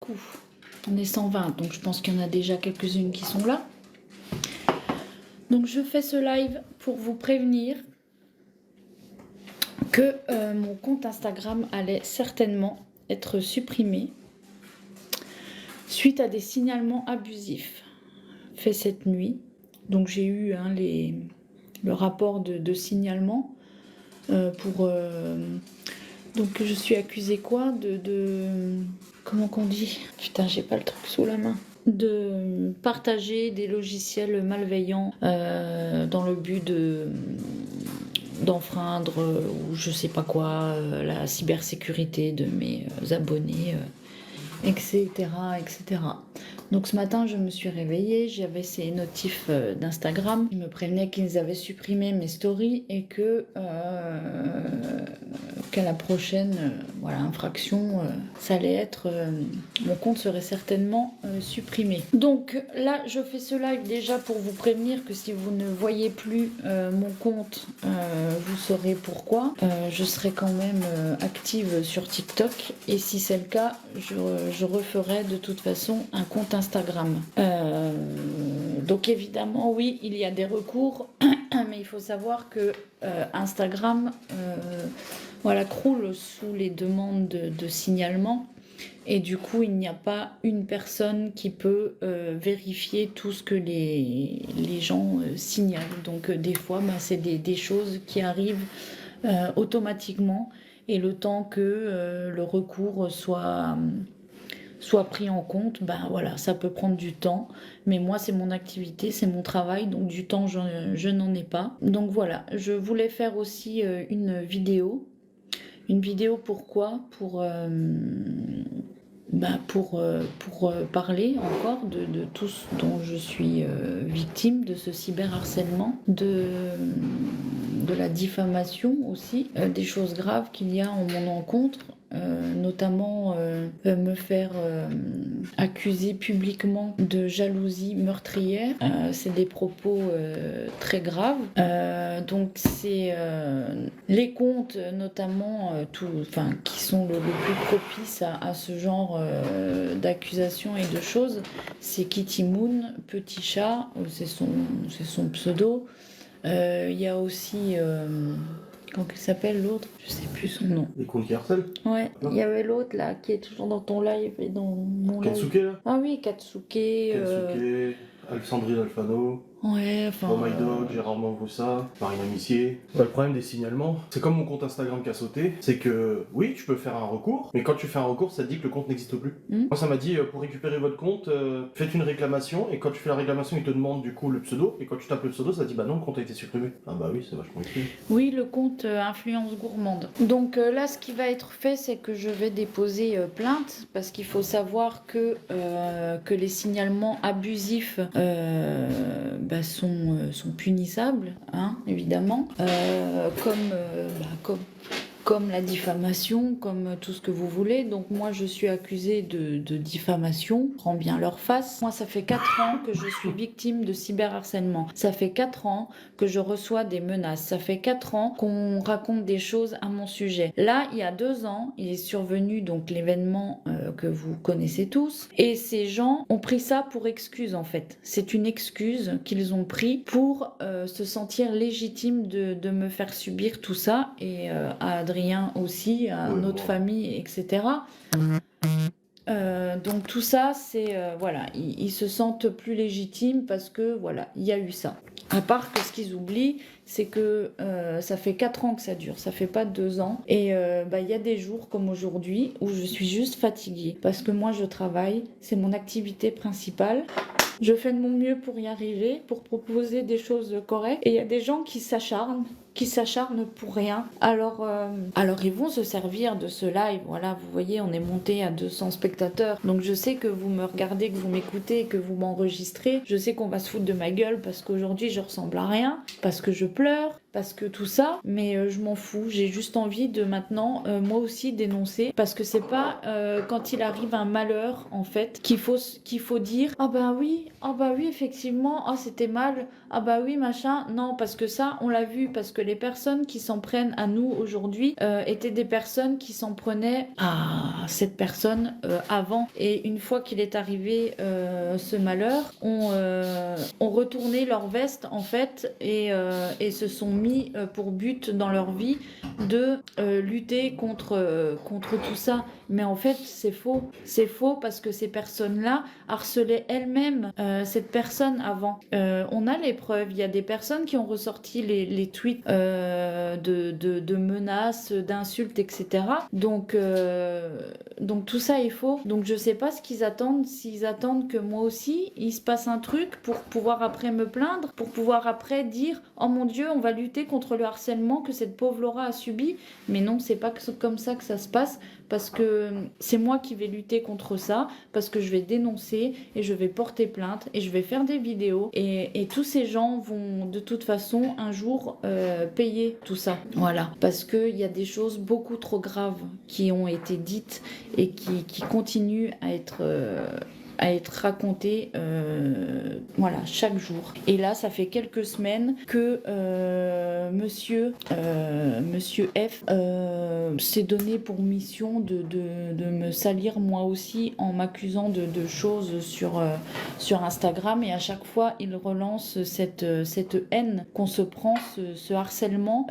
beaucoup. On est 120, donc je pense qu'il y en a déjà quelques-unes qui sont là. Donc je fais ce live pour vous prévenir que mon compte Instagram allait certainement être supprimé suite à des signalements abusifs faits cette nuit. Donc j'ai eu le rapport de signalement donc je suis accusée quoi comment qu'on dit? Putain, j'ai pas le truc sous la main. De partager des logiciels malveillants dans le but d'enfreindre ou je sais pas quoi la cybersécurité de mes abonnés, etc., etc. Donc ce matin, je me suis réveillée, j'avais ces notifs d'Instagram qui me prévenaient qu'ils avaient supprimé mes stories et qu'à la prochaine voilà, infraction, ça allait être... mon compte serait certainement supprimé. Donc là, je fais ce live déjà pour vous prévenir que si vous ne voyez plus mon compte, vous saurez pourquoi. Je serai quand même active sur TikTok et si c'est le cas, je referai de toute façon un compte Instagram. Donc évidemment, oui, il y a des recours, mais il faut savoir que Instagram voilà, croule sous les demandes de signalement. Et du coup, il n'y a pas une personne qui peut vérifier tout ce que les gens signalent. Donc des fois, c'est des choses qui arrivent automatiquement. Et le temps que le recours soit pris en compte, voilà, ça peut prendre du temps. Mais moi, c'est mon activité, c'est mon travail, donc du temps, je n'en ai pas. Donc voilà, je voulais faire aussi une vidéo. Une vidéo pourquoi? Pour parler encore de tout ce dont je suis victime, de ce cyberharcèlement, de la diffamation aussi, des choses graves qu'il y a en mon encontre, notamment me faire accuser publiquement de jalousie meurtrière. C'est des propos très graves. Donc c'est les comptes notamment qui sont le plus propice à ce genre d'accusations et de choses, c'est Kitty Moon, Petit Chat, c'est son pseudo. Il y a aussi comment il s'appelle l'autre? Je sais plus son nom. Les comptes qui harcèlent? Ouais, il y avait l'autre là qui est toujours dans ton live et dans mon live. Katsuke là? Ah oui, Katsuke. Katsuke, Alexandrine Alfano. Ouais, enfin. Oh My Dog, Gérard Manvoussa, Marine Amissier. Le problème des signalements, c'est comme mon compte Instagram qui a sauté, c'est que oui, tu peux faire un recours, mais quand tu fais un recours, ça te dit que le compte n'existe plus. Moi, ça m'a dit, pour récupérer votre compte, faites une réclamation, et quand tu fais la réclamation, il te demande du coup le pseudo, et quand tu tapes le pseudo, ça te dit, bah non, le compte a été supprimé. Ah bah oui, c'est vachement utile. Oui, le compte Influence Gourmande. Donc là, ce qui va être fait, c'est que je vais déposer plainte, parce qu'il faut savoir que les signalements abusifs sont punissables, hein, évidemment, comme la diffamation, comme tout ce que vous voulez. Donc moi, je suis accusée de diffamation, rends bien leur face. Moi, ça fait 4 ans que je suis victime de cyberharcèlement. Ça fait 4 ans que je reçois des menaces. Ça fait 4 ans qu'on raconte des choses à mon sujet. Là, il y a 2 ans, il est survenu donc l'événement que vous connaissez tous. Et ces gens ont pris ça pour excuse, en fait. C'est une excuse qu'ils ont pris pour se sentir légitimes de me faire subir tout ça. Et à Adrien aussi, à notre famille, etc. Donc tout ça, c'est voilà, ils se sentent plus légitimes parce que voilà, il y a eu ça. À part que ce qu'ils oublient, c'est que ça fait 4 ans que ça dure, ça fait pas 2 ans. Et il y a des jours comme aujourd'hui où je suis juste fatiguée parce que moi je travaille, c'est mon activité principale. Je fais de mon mieux pour y arriver, pour proposer des choses correctes. Et il y a des gens qui s'acharnent pour rien. Alors ils vont se servir de ce live. Voilà, vous voyez, on est monté à 200 spectateurs. Donc je sais que vous me regardez, que vous m'écoutez, que vous m'enregistrez. Je sais qu'on va se foutre de ma gueule parce qu'aujourd'hui je ressemble à rien, parce que je pleure, parce que tout ça. Mais je m'en fous. J'ai juste envie de maintenant, moi aussi, dénoncer. Parce que c'est pas quand il arrive un malheur, en fait, qu'il faut dire « Ah bah oui, effectivement, ah c'était mal, ah bah oui, machin. » Non, parce que ça, on l'a vu, parce que les personnes qui s'en prennent à nous aujourd'hui étaient des personnes qui s'en prenaient à cette personne avant. Et une fois qu'il est arrivé ce malheur, ont retourné leur veste en fait et se sont mis pour but dans leur vie de lutter contre tout ça. Mais en fait, c'est faux. C'est faux parce que ces personnes-là harcelaient elles-mêmes cette personne avant. On a les preuves. Il y a des personnes qui ont ressorti les tweets de menaces, d'insultes, etc. Donc tout ça est faux. Donc je sais pas ce qu'ils attendent. S'ils attendent que moi aussi, il se passe un truc pour pouvoir après me plaindre, pour pouvoir après dire « Oh mon Dieu, on va lutter contre le harcèlement que cette pauvre Laura a subi. » Mais non, c'est pas comme ça que ça se passe. Parce que c'est moi qui vais lutter contre ça, parce que je vais dénoncer et je vais porter plainte et je vais faire des vidéos et tous ces gens vont de toute façon un jour payer tout ça. Voilà, parce qu'il y a des choses beaucoup trop graves qui ont été dites et qui continuent à être raconté voilà, chaque jour. Et là, ça fait quelques semaines que monsieur F s'est donné pour mission de me salir moi aussi en m'accusant de choses sur Instagram, et à chaque fois il relance cette haine qu'on se prend, ce harcèlement.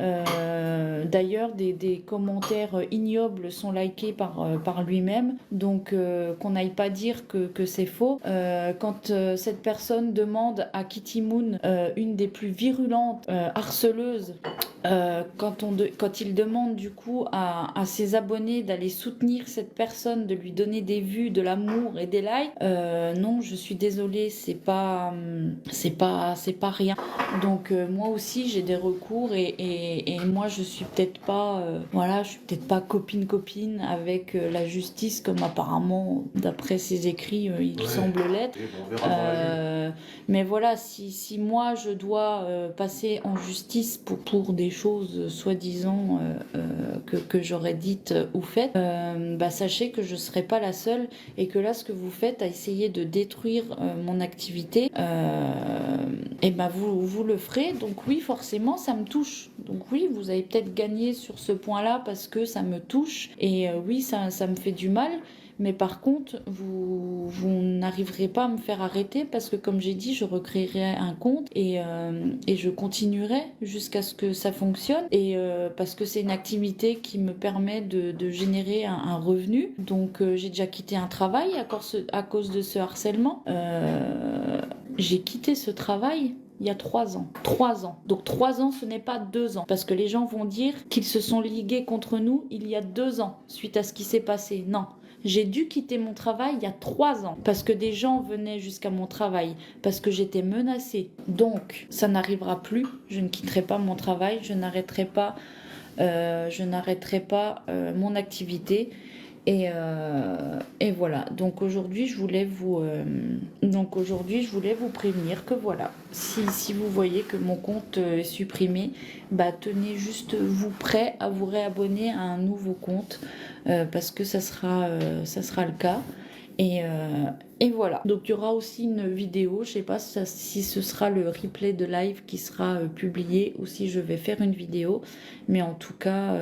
D'ailleurs des commentaires ignobles sont likés par lui-même, donc qu'on n'aille pas dire que c'est faux. Quand cette personne demande à Kitty Moon, une des plus virulentes harceleuses, quand il demande du coup à ses abonnés d'aller soutenir cette personne, de lui donner des vues, de l'amour et des likes, non, je suis désolée, c'est pas rien. Donc moi aussi j'ai des recours et moi je suis peut-être pas copine avec la justice comme apparemment d'après ses écrits il semble l'être. Mais voilà, si moi je dois passer en justice pour des choses soi-disant que j'aurais dites ou faites, sachez que je ne serai pas la seule et que là ce que vous faites à essayer de détruire mon activité, vous le ferez. Donc oui, forcément ça me touche. Donc oui, vous avez peut-être gagné sur ce point-là parce que ça me touche et oui, ça me fait du mal. Mais par contre, vous n'arriverez pas à me faire arrêter parce que, comme j'ai dit, je recréerai un compte et je continuerai jusqu'à ce que ça fonctionne. Et parce que c'est une activité qui me permet de générer un revenu. Donc, j'ai déjà quitté un travail à cause de ce harcèlement. J'ai quitté ce travail il y a 3 ans. 3 ans. Donc 3 ans, ce n'est pas 2 ans. Parce que les gens vont dire qu'ils se sont ligués contre nous il y a 2 ans, suite à ce qui s'est passé. Non. J'ai dû quitter mon travail il y a 3 ans parce que des gens venaient jusqu'à mon travail, parce que j'étais menacée. Donc, ça n'arrivera plus. Je ne quitterai pas mon travail, je n'arrêterai pas mon activité. Et voilà. Donc aujourd'hui, je voulais vous prévenir que voilà, si vous voyez que mon compte est supprimé, tenez juste vous prêt à vous réabonner à un nouveau compte parce que ça sera le cas. Et voilà. Donc il y aura aussi une vidéo, je sais pas si ce sera le replay de live qui sera publié ou si je vais faire une vidéo, mais en tout cas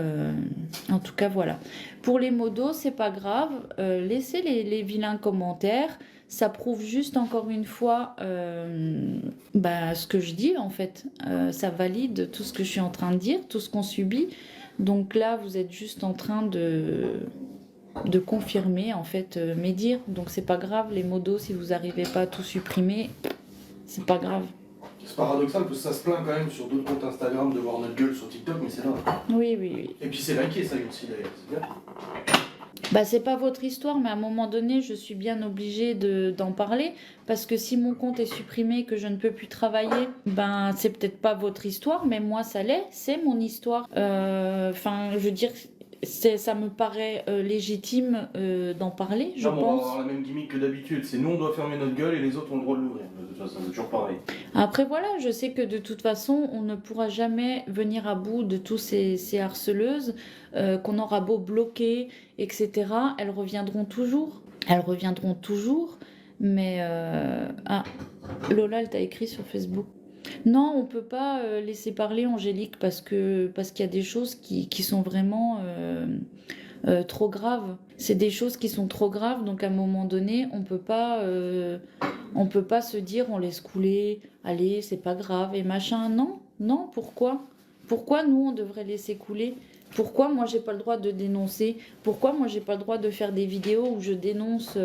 voilà. Pour les modos, c'est pas grave, laissez les vilains commentaires, ça prouve juste encore une fois ce que je dis en fait, ça valide tout ce que je suis en train de dire, tout ce qu'on subit. Donc là, vous êtes juste en train de confirmer en fait mes dires, donc c'est pas grave les modos, si vous n'arrivez pas à tout supprimer, c'est pas grave. C'est paradoxal parce que ça se plaint quand même sur d'autres comptes Instagram de voir notre gueule sur TikTok, mais c'est là. Oui. Et puis c'est liké ça aussi d'ailleurs, c'est bien. C'est pas votre histoire, mais à un moment donné, je suis bien obligée d'en parler, parce que si mon compte est supprimé, que je ne peux plus travailler, c'est peut-être pas votre histoire, mais moi ça l'est, c'est mon histoire. Je veux dire, ça me paraît légitime d'en parler, je pense. On va avoir la même gimmick que d'habitude, c'est nous on doit fermer notre gueule et les autres ont le droit de l'ouvrir. De toute façon, c'est toujours pareil. Après voilà, je sais que de toute façon, on ne pourra jamais venir à bout de tous ces harceleuses, qu'on aura beau bloquer, etc. Elles reviendront toujours. Mais Lola, elle t'a écrit sur Facebook. Non, on peut pas laisser parler Angélique parce qu'il y a des choses qui sont vraiment trop graves. C'est des choses qui sont trop graves, donc à un moment donné, on peut pas se dire on laisse couler, allez, c'est pas grave et machin. Non, non, pourquoi? Pourquoi nous on devrait laisser couler? Pourquoi moi j'ai pas le droit de dénoncer? Pourquoi moi j'ai pas le droit de faire des vidéos où je dénonce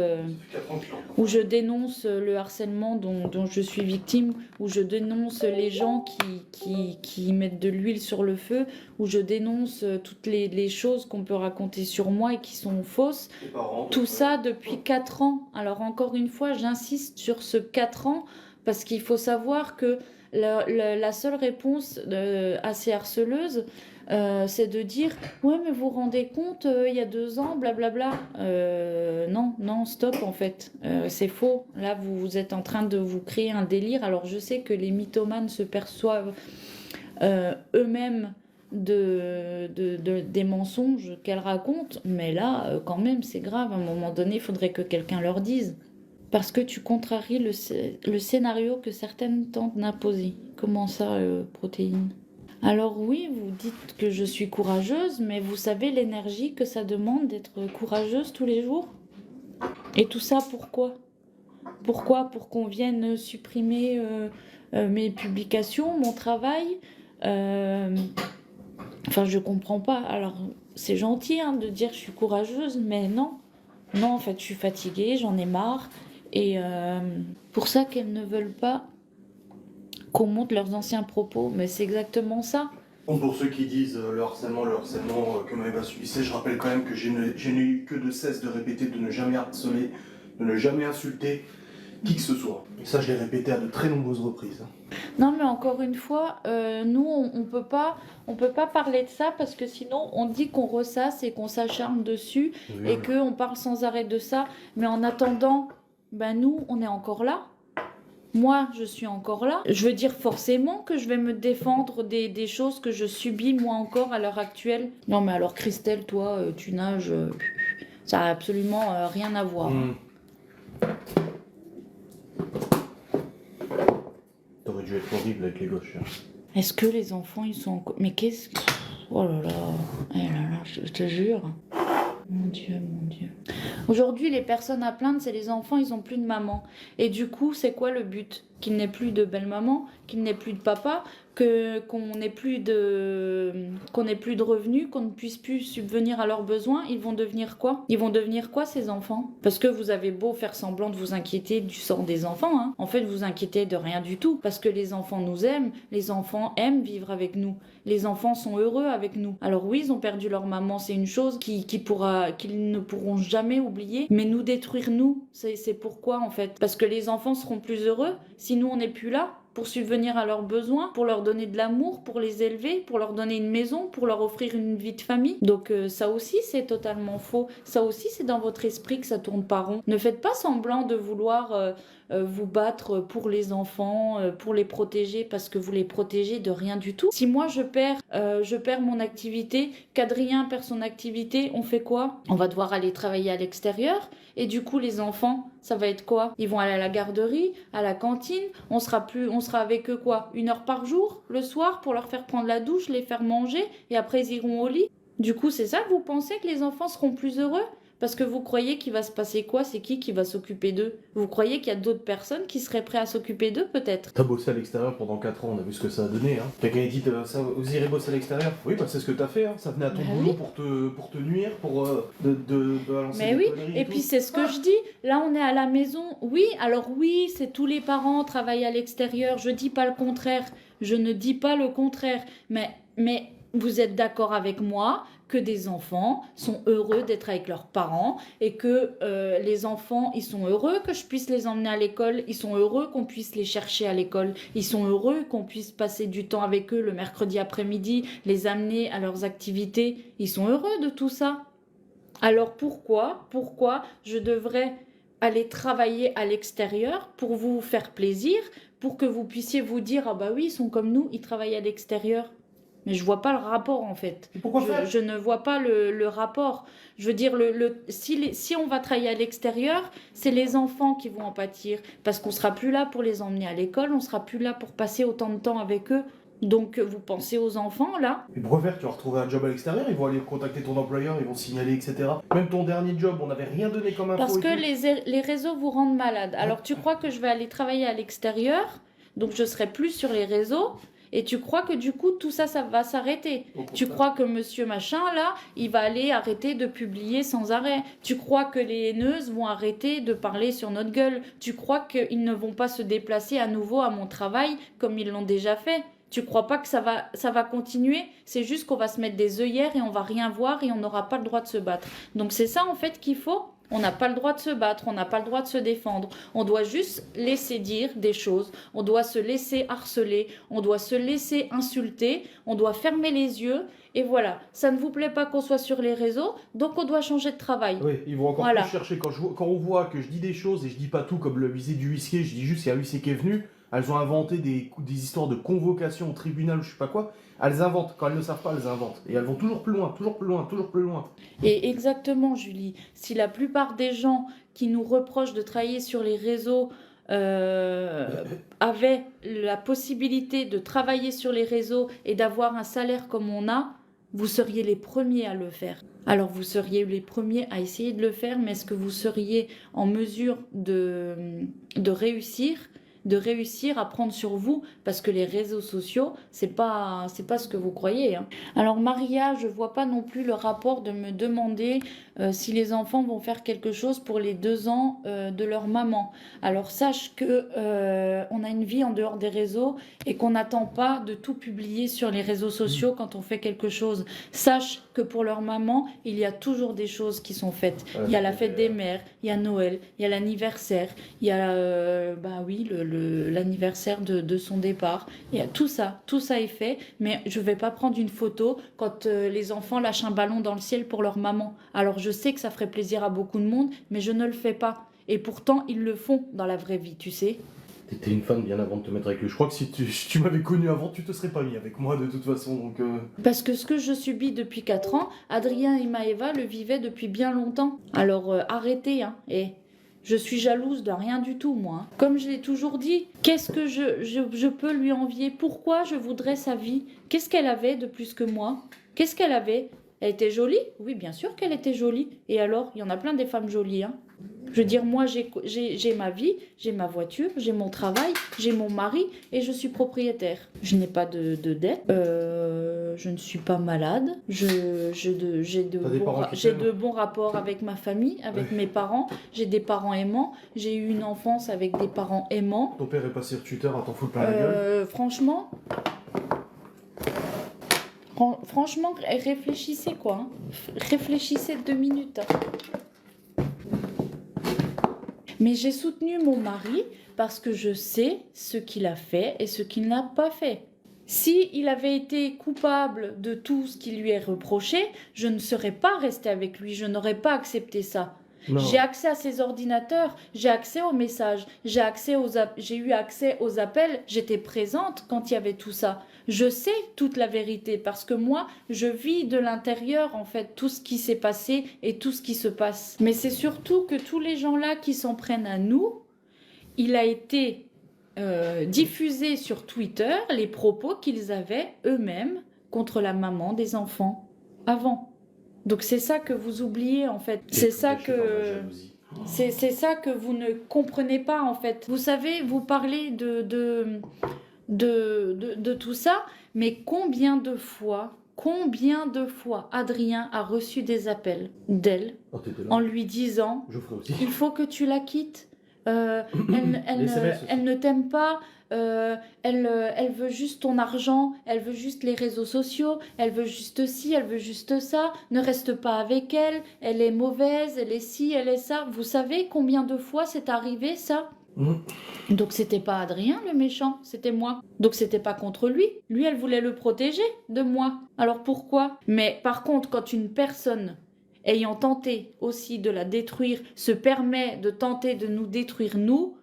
le harcèlement dont je suis victime, où je dénonce les gens qui mettent de l'huile sur le feu, où je dénonce toutes les choses qu'on peut raconter sur moi et qui sont fausses. Tout ça depuis 4 ans. Alors encore une fois, j'insiste sur ce 4 ans parce qu'il faut savoir que la seule réponse à ces harceleuses, c'est de dire ouais mais vous vous rendez compte il y a 2 ans blablabla. Non non stop en fait. C'est faux. Là vous êtes en train de vous créer un délire. Alors je sais que les mythomanes se perçoivent eux-mêmes des mensonges qu'elles racontent, mais là quand même c'est grave. À un moment donné il faudrait que quelqu'un leur dise. Parce que tu contraries le scénario que certaines tentent d'imposer. Comment ça, protéines? Alors oui, vous dites que je suis courageuse, mais vous savez l'énergie que ça demande d'être courageuse tous les jours? Et tout ça pourquoi? Pourquoi? Pour qu'on vienne supprimer mes publications, mon travail? Enfin, je comprends pas. Alors, c'est gentil hein, de dire que je suis courageuse, mais non. Non, en fait, je suis fatiguée, j'en ai marre. Et pour ça qu'elles ne veulent pas qu'on monte leurs anciens propos. Mais c'est exactement ça. Bon, pour ceux qui disent le harcèlement que Maëva subissait, je rappelle quand même que je n'ai eu que de cesse de répéter de ne jamais harceler, de ne jamais insulter qui que ce soit. Et ça, je l'ai répété à de très nombreuses reprises. Non, mais encore une fois, nous, on peut pas parler de ça parce que sinon, on dit qu'on ressasse et qu'on s'acharne dessus et qu'on parle sans arrêt de ça. Mais en attendant, ben nous, on est encore là. Moi, je suis encore là. Je veux dire forcément que je vais me défendre des choses que je subis moi encore à l'heure actuelle. Non, mais alors Christelle, toi, tu nages, ça n'a absolument rien à voir. T'aurais dû être horrible avec les gauches. Hein. Est-ce que les enfants, ils sont encore... Mais qu'est-ce que... Oh là là, eh là là, je te jure. Mon Dieu, mon Dieu. Aujourd'hui, les personnes à plaindre, c'est les enfants, ils n'ont plus de maman. Et du coup, c'est quoi le but? Qu'il n'ait plus de belle-maman, qu'il n'ait plus de papa, qu'on n'ait plus de revenus, qu'on ne puisse plus subvenir à leurs besoins. Ils vont devenir quoi? Ils vont devenir quoi, ces enfants? Parce que vous avez beau faire semblant de vous inquiéter du sort des enfants, hein. En fait, vous inquiétez de rien du tout. Parce que les enfants nous aiment, les enfants aiment vivre avec nous. Les enfants sont heureux avec nous. Alors oui, ils ont perdu leur maman, c'est une chose qu'ils ne pourront jamais oublier. Mais nous détruire, nous, c'est pourquoi en fait? Parce que les enfants seront plus heureux si nous, on n'est plus là pour subvenir à leurs besoins, pour leur donner de l'amour, pour les élever, pour leur donner une maison, pour leur offrir une vie de famille. Donc ça aussi, c'est totalement faux. Ça aussi, c'est dans votre esprit que ça tourne pas rond. Ne faites pas semblant de vouloir vous battre pour les enfants, pour les protéger, parce que vous les protégez de rien du tout. Si moi, je perds mon activité, qu'Adrien perd son activité, on fait quoi? On va devoir aller travailler à l'extérieur. Et du coup, les enfants, ça va être quoi? Ils vont aller à la garderie, à la cantine. On sera avec eux quoi? 1 heure par jour, le soir, pour leur faire prendre la douche, les faire manger, et après ils iront au lit. Du coup, c'est ça que vous pensez que les enfants seront plus heureux? Parce que vous croyez qu'il va se passer quoi? C'est qui va s'occuper d'eux? Vous croyez qu'il y a d'autres personnes qui seraient prêtes à s'occuper d'eux, peut-être? T'as bossé à l'extérieur pendant 4 ans, on a vu ce que ça a donné. Hein. Quelqu'un a dit ça, vous irez bosser à l'extérieur? Oui, bah c'est ce que t'as fait. Hein. Ça venait à ton boulot pour te nuire, pour de balancer mais des oui, conneries et tout. puis c'est ce que je dis. Là, on est à la maison. Oui, alors oui, c'est tous les parents travaillent à l'extérieur. Je dis pas le contraire. Je ne dis pas le contraire. Mais vous êtes d'accord avec moi que des enfants sont heureux d'être avec leurs parents et que les enfants, ils sont heureux que je puisse les emmener à l'école, ils sont heureux qu'on puisse les chercher à l'école, ils sont heureux qu'on puisse passer du temps avec eux le mercredi après-midi, les amener à leurs activités, ils sont heureux de tout ça. Alors pourquoi je devrais aller travailler à l'extérieur pour vous faire plaisir, pour que vous puissiez vous dire « Ah bah oui, ils sont comme nous, ils travaillent à l'extérieur ». Mais je vois pas le rapport en fait. Et pourquoi faire? Je ne vois pas le rapport. Je veux dire, si on va travailler à l'extérieur, c'est les enfants qui vont en pâtir. Parce qu'on sera plus là pour les emmener à l'école, on sera plus là pour passer autant de temps avec eux. Donc vous pensez aux enfants là? Et pourquoi faire? Tu vas retrouver un job à l'extérieur, ils vont aller contacter ton employeur, ils vont signaler, etc. Même ton dernier job, on n'avait rien donné comme info. Parce et que tout. les réseaux vous rendent malade. Alors tu crois que je vais aller travailler à l'extérieur, donc je serai plus sur les réseaux, et tu crois que du coup tout ça, ça va s'arrêter. Au Tu contraire. crois que monsieur machin là, il va aller arrêter de publier sans arrêt. Tu crois que les haineuses vont arrêter de parler sur notre gueule. Tu crois qu'ils ne vont pas se déplacer à nouveau à mon travail comme ils l'ont déjà fait. Tu crois pas que ça va continuer? C'est juste qu'on va se mettre des œillères et on va rien voir et on n'aura pas le droit de se battre. Donc c'est ça en fait qu'il faut. On n'a pas le droit de se battre, on n'a pas le droit de se défendre. On doit juste laisser dire des choses, on doit se laisser harceler, on doit se laisser insulter, on doit fermer les yeux. Et voilà, ça ne vous plaît pas qu'on soit sur les réseaux, donc on doit changer de travail. Oui, ils vont encore Voilà. plus chercher. Quand on voit que je dis des choses et je dis pas tout comme le visée du huissier, je dis juste qu'il y a un huissier qui est venu. Elles ont inventé des histoires de convocation au tribunal ou je sais pas quoi. Elles inventent. Quand elles ne savent pas, elles inventent. Et elles vont toujours plus loin, toujours plus loin, toujours plus loin. Et exactement, Julie, si la plupart des gens qui nous reprochent de travailler sur les réseaux avaient la possibilité de travailler sur les réseaux et d'avoir un salaire comme on a, vous seriez les premiers à le faire. Alors vous seriez les premiers à essayer de le faire, mais est-ce que vous seriez en mesure de réussir à prendre sur vous, parce que les réseaux sociaux, c'est pas ce que vous croyez, hein. Alors Maria, je vois pas non plus le rapport de me demander si les enfants vont faire quelque chose pour les 2 ans de leur maman. Alors sache que on a une vie en dehors des réseaux et qu'on n'attend pas de tout publier sur les réseaux sociaux quand on fait quelque chose. Sache que pour leur maman, il y a toujours des choses qui sont faites. Il y a la fête des mères, il y a Noël, il y a l'anniversaire, il y a l'anniversaire de son départ. Il y a tout ça est fait, mais je vais pas prendre une photo quand les enfants lâchent un ballon dans le ciel pour leur maman. Alors je sais que ça ferait plaisir à beaucoup de monde, mais je ne le fais pas. Et pourtant, ils le font dans la vraie vie, tu sais. T'étais une fan bien avant de te mettre avec lui. Je crois que si tu m'avais connu avant, tu te serais pas mis avec moi de toute façon. Donc Parce que ce que je subis depuis 4 ans, Adrien et Maëva le vivaient depuis bien longtemps. Alors arrêtez, hein. Et je suis jalouse de rien du tout, moi, hein. Comme je l'ai toujours dit, qu'est-ce que je peux lui envier? Pourquoi je voudrais sa vie? Qu'est-ce qu'elle avait de plus que moi? Qu'est-ce qu'elle avait? Elle était jolie? Oui, bien sûr qu'elle était jolie. Et alors, il y en a plein des femmes jolies, hein. Je veux dire, moi, j'ai ma vie, j'ai ma voiture, j'ai mon travail, j'ai mon mari et je suis propriétaire. Je n'ai pas de dette, je ne suis pas malade, j'ai de bons rapports avec ma famille, avec mes parents, j'ai des parents aimants, j'ai eu une enfance avec des parents aimants. ton père est passé tuteur à t'en foutre plein la gueule. Franchement, réfléchissez quoi, hein. Réfléchissez 2 minutes, hein. Mais j'ai soutenu mon mari parce que je sais ce qu'il a fait et ce qu'il n'a pas fait. Si il avait été coupable de tout ce qui lui est reproché, je ne serais pas restée avec lui, je n'aurais pas accepté ça. Non. J'ai accès à ses ordinateurs, j'ai accès aux messages, j'ai eu accès aux appels, j'étais présente quand il y avait tout ça. Je sais toute la vérité parce que moi, je vis de l'intérieur en fait tout ce qui s'est passé et tout ce qui se passe. Mais c'est surtout que tous les gens-là qui s'en prennent à nous, il a été diffusé sur Twitter les propos qu'ils avaient eux-mêmes contre la maman des enfants avant. Donc c'est ça que vous oubliez en fait. C'est ça que vous ne comprenez pas en fait. Vous savez, vous parlez de tout ça, mais combien de fois Adrien a reçu des appels d'elle en lui disant il faut que tu la quittes, elle ne t'aime pas, elle veut juste ton argent, elle veut juste les réseaux sociaux, elle veut juste ci, elle veut juste ça, ne reste pas avec elle, elle est mauvaise, elle est ci, elle est ça. Vous savez combien de fois c'est arrivé ça? Donc c'était pas Adrien le méchant, c'était moi. Donc c'était pas contre lui. Lui, elle voulait le protéger de moi. Alors pourquoi? Mais par contre, quand une personne ayant tenté aussi de la détruire se permet de tenter de nous détruire nous,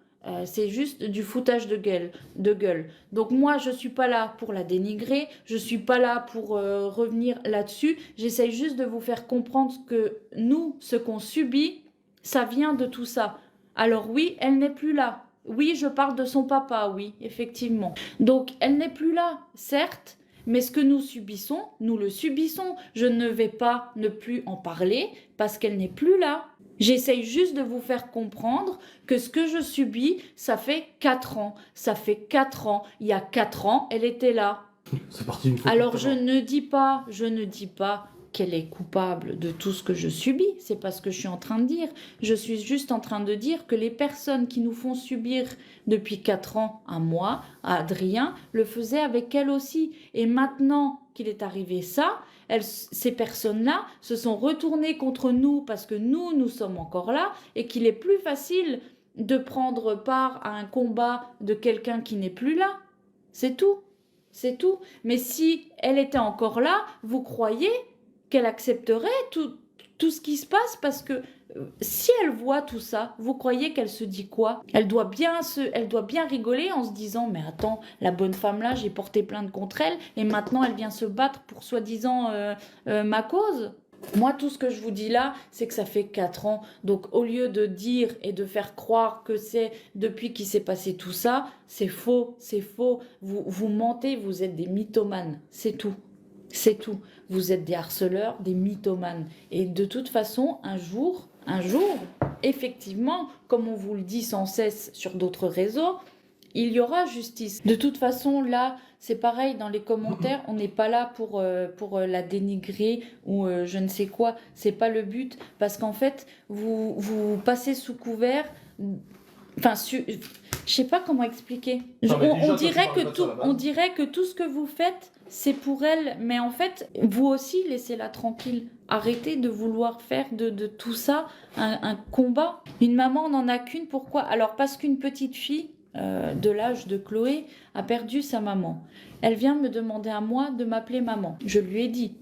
C'est juste du foutage de gueule. Donc moi, je suis pas là pour la dénigrer, je suis pas là pour revenir là-dessus. J'essaye juste de vous faire comprendre que nous, ce qu'on subit, ça vient de tout ça. Alors oui, elle n'est plus là. Oui, je parle de son papa, oui, effectivement. Donc elle n'est plus là, certes, mais ce que nous subissons, nous le subissons. Je ne vais pas ne plus en parler parce qu'elle n'est plus là. J'essaye juste de vous faire comprendre que ce que je subis, ça fait 4 ans. Ça fait 4 ans. Il y a 4 ans, elle était là. C'est parti d'une fois. Alors je ne dis pas qu'elle est coupable de tout ce que je subis. C'est pas ce que je suis en train de dire. Je suis juste en train de dire que les personnes qui nous font subir depuis 4 ans, à moi, à Adrien, le faisaient avec elle aussi. Et maintenant qu'il est arrivé ça, ces personnes-là se sont retournées contre nous parce que nous sommes encore là et qu'il est plus facile de prendre part à un combat de quelqu'un qui n'est plus là. C'est tout. C'est tout. Mais si elle était encore là, vous croyez qu'elle accepterait tout ce qui se passe? Parce que si elle voit tout ça, vous croyez qu'elle se dit quoi? Elle doit bien rigoler en se disant mais attends, la bonne femme là, j'ai porté plainte contre elle et maintenant elle vient se battre pour soi-disant ma cause. Moi, tout ce que je vous dis là, c'est que ça fait 4 ans. Donc, au lieu de dire et de faire croire que c'est depuis qu'il s'est passé tout ça, c'est faux, c'est faux. Vous mentez, vous êtes des mythomanes, c'est tout. C'est tout. Vous êtes des harceleurs, des mythomanes. Et de toute façon, un jour, effectivement, comme on vous le dit sans cesse sur d'autres réseaux, il y aura justice. De toute façon, là, c'est pareil dans les commentaires, on n'est pas là pour la dénigrer ou je ne sais quoi. C'est pas le but, parce qu'en fait, vous passez sous couvert. Enfin, je sais pas comment expliquer. On dirait que tout ce que vous faites, c'est pour elle, mais en fait, vous aussi, laissez-la tranquille. Arrêtez de vouloir faire de tout ça un combat. Une maman n'en a qu'une, pourquoi? Alors, parce qu'une petite fille de l'âge de Chloé a perdu sa maman. Elle vient me demander à moi de m'appeler maman. Je lui ai dit,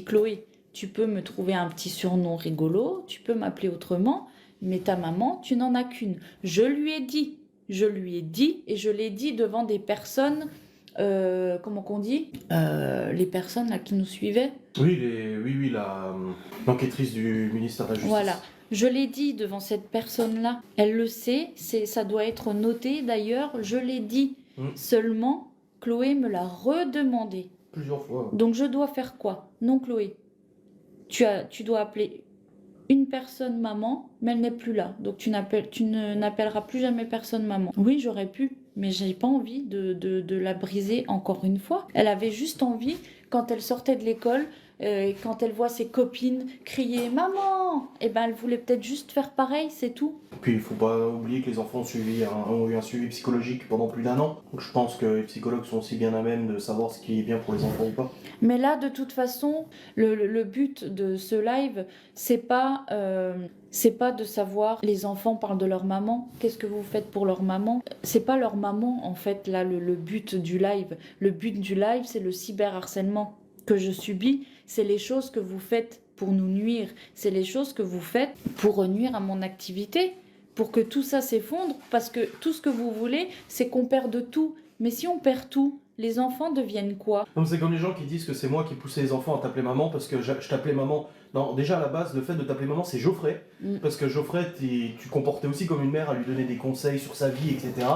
Chloé, tu peux me trouver un petit surnom rigolo, tu peux m'appeler autrement, mais ta maman, tu n'en as qu'une. Je lui ai dit et je l'ai dit devant des personnes, comment qu'on dit, les personnes là qui nous suivaient. Oui, l'enquêtrice du ministère de la Justice. Voilà. Je l'ai dit devant cette personne-là. Elle le sait, ça doit être noté d'ailleurs. Je l'ai dit. Seulement, Chloé me l'a redemandé. Plusieurs fois. Donc je dois faire quoi? Non, Chloé. Tu dois appeler une personne maman, mais elle n'est plus là. Donc tu n'appelleras plus jamais personne maman. Oui, j'aurais pu, mais j'ai pas envie de la briser encore une fois. Elle avait juste envie, quand elle sortait de l'école, quand elle voit ses copines crier « Maman !» et ben elle voulait peut-être juste faire pareil, c'est tout. Puis il faut pas oublier que les enfants ont eu un suivi psychologique pendant plus d'1 an. Donc je pense que les psychologues sont aussi bien à même de savoir ce qui est bien pour les enfants ou pas. Mais là, de toute façon, le but de ce live, c'est pas de savoir les enfants parlent de leur maman, qu'est-ce que vous faites pour leur maman. C'est pas leur maman en fait là le but du live. Le but du live, c'est le cyberharcèlement que je subis, c'est les choses que vous faites pour nous nuire, c'est les choses que vous faites pour nuire à mon activité, pour que tout ça s'effondre, parce que tout ce que vous voulez, c'est qu'on perde tout. Mais si on perd tout, les enfants deviennent quoi? Non, c'est comme les gens qui disent que c'est moi qui poussais les enfants à t'appeler maman parce que je t'appelais maman. Non, déjà à la base, le fait de t'appeler maman, c'est Geoffrey. Parce que Geoffrey, tu comportais aussi comme une mère à lui donner des conseils sur sa vie, etc.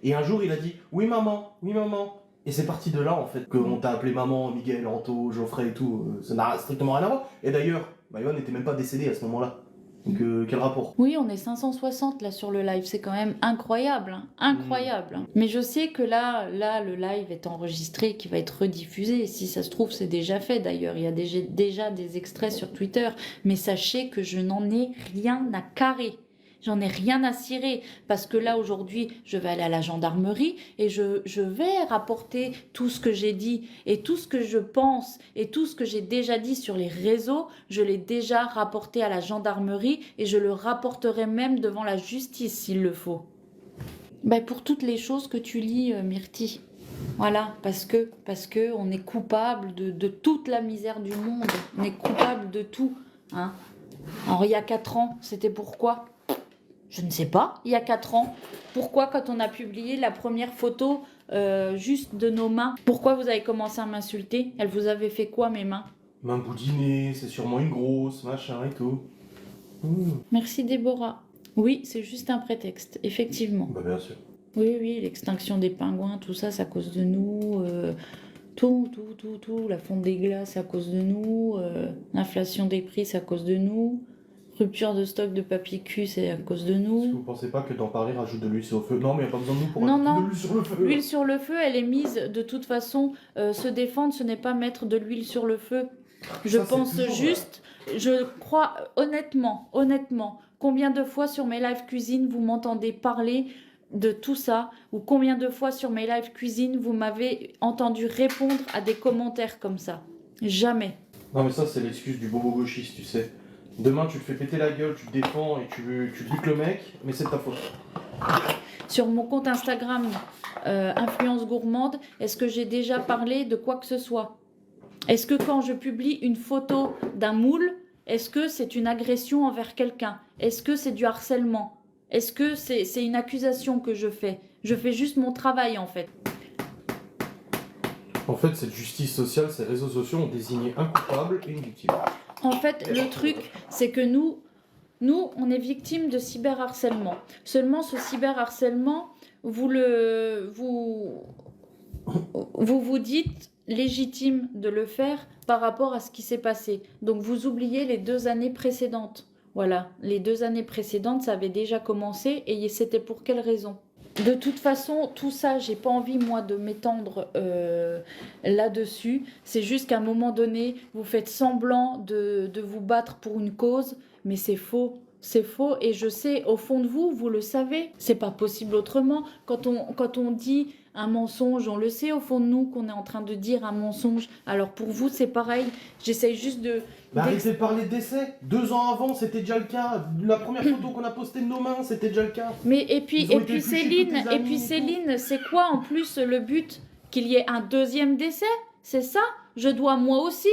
Et un jour, il a dit « Oui maman, oui maman ». Et c'est parti de là, en fait, qu'on t'a appelé maman, Miguel, Anto, Geoffrey et tout. Ça n'a strictement rien à voir. Et d'ailleurs, Yoann n'était même pas décédé à ce moment-là. Donc, quel rapport? Oui, on est 560 là sur le live, c'est quand même incroyable, hein. Incroyable. Mais je sais que là, le live est enregistré, qui va être rediffusé. Si ça se trouve, c'est déjà fait d'ailleurs. Il y a déjà des extraits sur Twitter. Mais sachez que je n'en ai rien à carrer. J'en ai rien à cirer parce que là aujourd'hui je vais aller à la gendarmerie et je vais rapporter tout ce que j'ai dit et tout ce que je pense et tout ce que j'ai déjà dit sur les réseaux, je l'ai déjà rapporté à la gendarmerie et je le rapporterai même devant la justice s'il le faut. Ben pour toutes les choses que tu lis, Myrtille. Voilà, parce que on est coupable de toute la misère du monde, on est coupable de tout. Hein. Alors il y a 4 ans, c'était pourquoi ? Je ne sais pas, il y a 4 ans. Pourquoi quand on a publié la première photo juste de nos mains, pourquoi vous avez commencé à m'insulter? Elles vous avaient fait quoi mes mains? Main boudinée, c'est sûrement une grosse, machin et tout. Merci Déborah. Oui, c'est juste un prétexte, effectivement. Bah bien sûr. Oui, oui, l'extinction des pingouins, tout ça, c'est à cause de nous. Tout, la fonte des glaces, c'est à cause de nous. L'inflation des prix, c'est à cause de nous. Rupture de stock de papier cul, c'est à cause de Est-ce que nous. vous pensez pas que d'en parler rajoute de l'huile au feu? Non, mais il n'y a pas besoin de nous pour Non, rajouter non. de l'huile sur le feu. L'huile sur le feu, elle est mise de toute façon. Se défendre, ce n'est pas mettre de l'huile sur le feu. Je Ça, c'est pense toujours, juste, je crois honnêtement, combien de fois sur mes lives cuisine vous m'entendez parler de tout ça, ou combien de fois sur mes lives cuisine vous m'avez entendu répondre à des commentaires comme ça? Jamais. Non, mais ça, c'est l'excuse du bobo gauchiste, tu sais. Demain, tu te fais péter la gueule, tu te défends et tu butes le mec, mais c'est de ta faute. Sur mon compte Instagram, Influence Gourmande, est-ce que j'ai déjà parlé de quoi que ce soit? Est-ce que quand je publie une photo d'un moule, est-ce que c'est une agression envers quelqu'un? Est-ce que c'est du harcèlement? Est-ce que c'est une accusation que je fais? Je fais juste mon travail en fait. En fait, cette justice sociale, ces réseaux sociaux ont désigné un coupable et une victime. En fait, le truc, c'est que nous, on est victime de cyberharcèlement. Seulement, ce cyberharcèlement, vous vous dites légitime de le faire par rapport à ce qui s'est passé. Donc, vous oubliez les 2 années précédentes. Voilà, les 2 années précédentes, ça avait déjà commencé et c'était pour quelle raison? De toute façon, tout ça, j'ai pas envie, moi, de m'étendre là-dessus. C'est juste qu'à un moment donné, vous faites semblant de vous battre pour une cause, mais c'est faux. C'est faux et je sais, au fond de vous, vous le savez. C'est pas possible autrement. Quand on dit un mensonge, on le sait au fond de nous qu'on est en train de dire un mensonge. Alors pour vous, c'est pareil. J'essaye juste de... Bah arrêtez de parler de décès. 2 ans avant, c'était déjà le cas. La première photo qu'on a postée de nos mains, c'était déjà le cas. Mais et puis Ils ont été épluchés, tous tes amis et tout. Céline, c'est quoi en plus le but? Qu'il y ait un 2e décès? C'est ça? Je dois moi aussi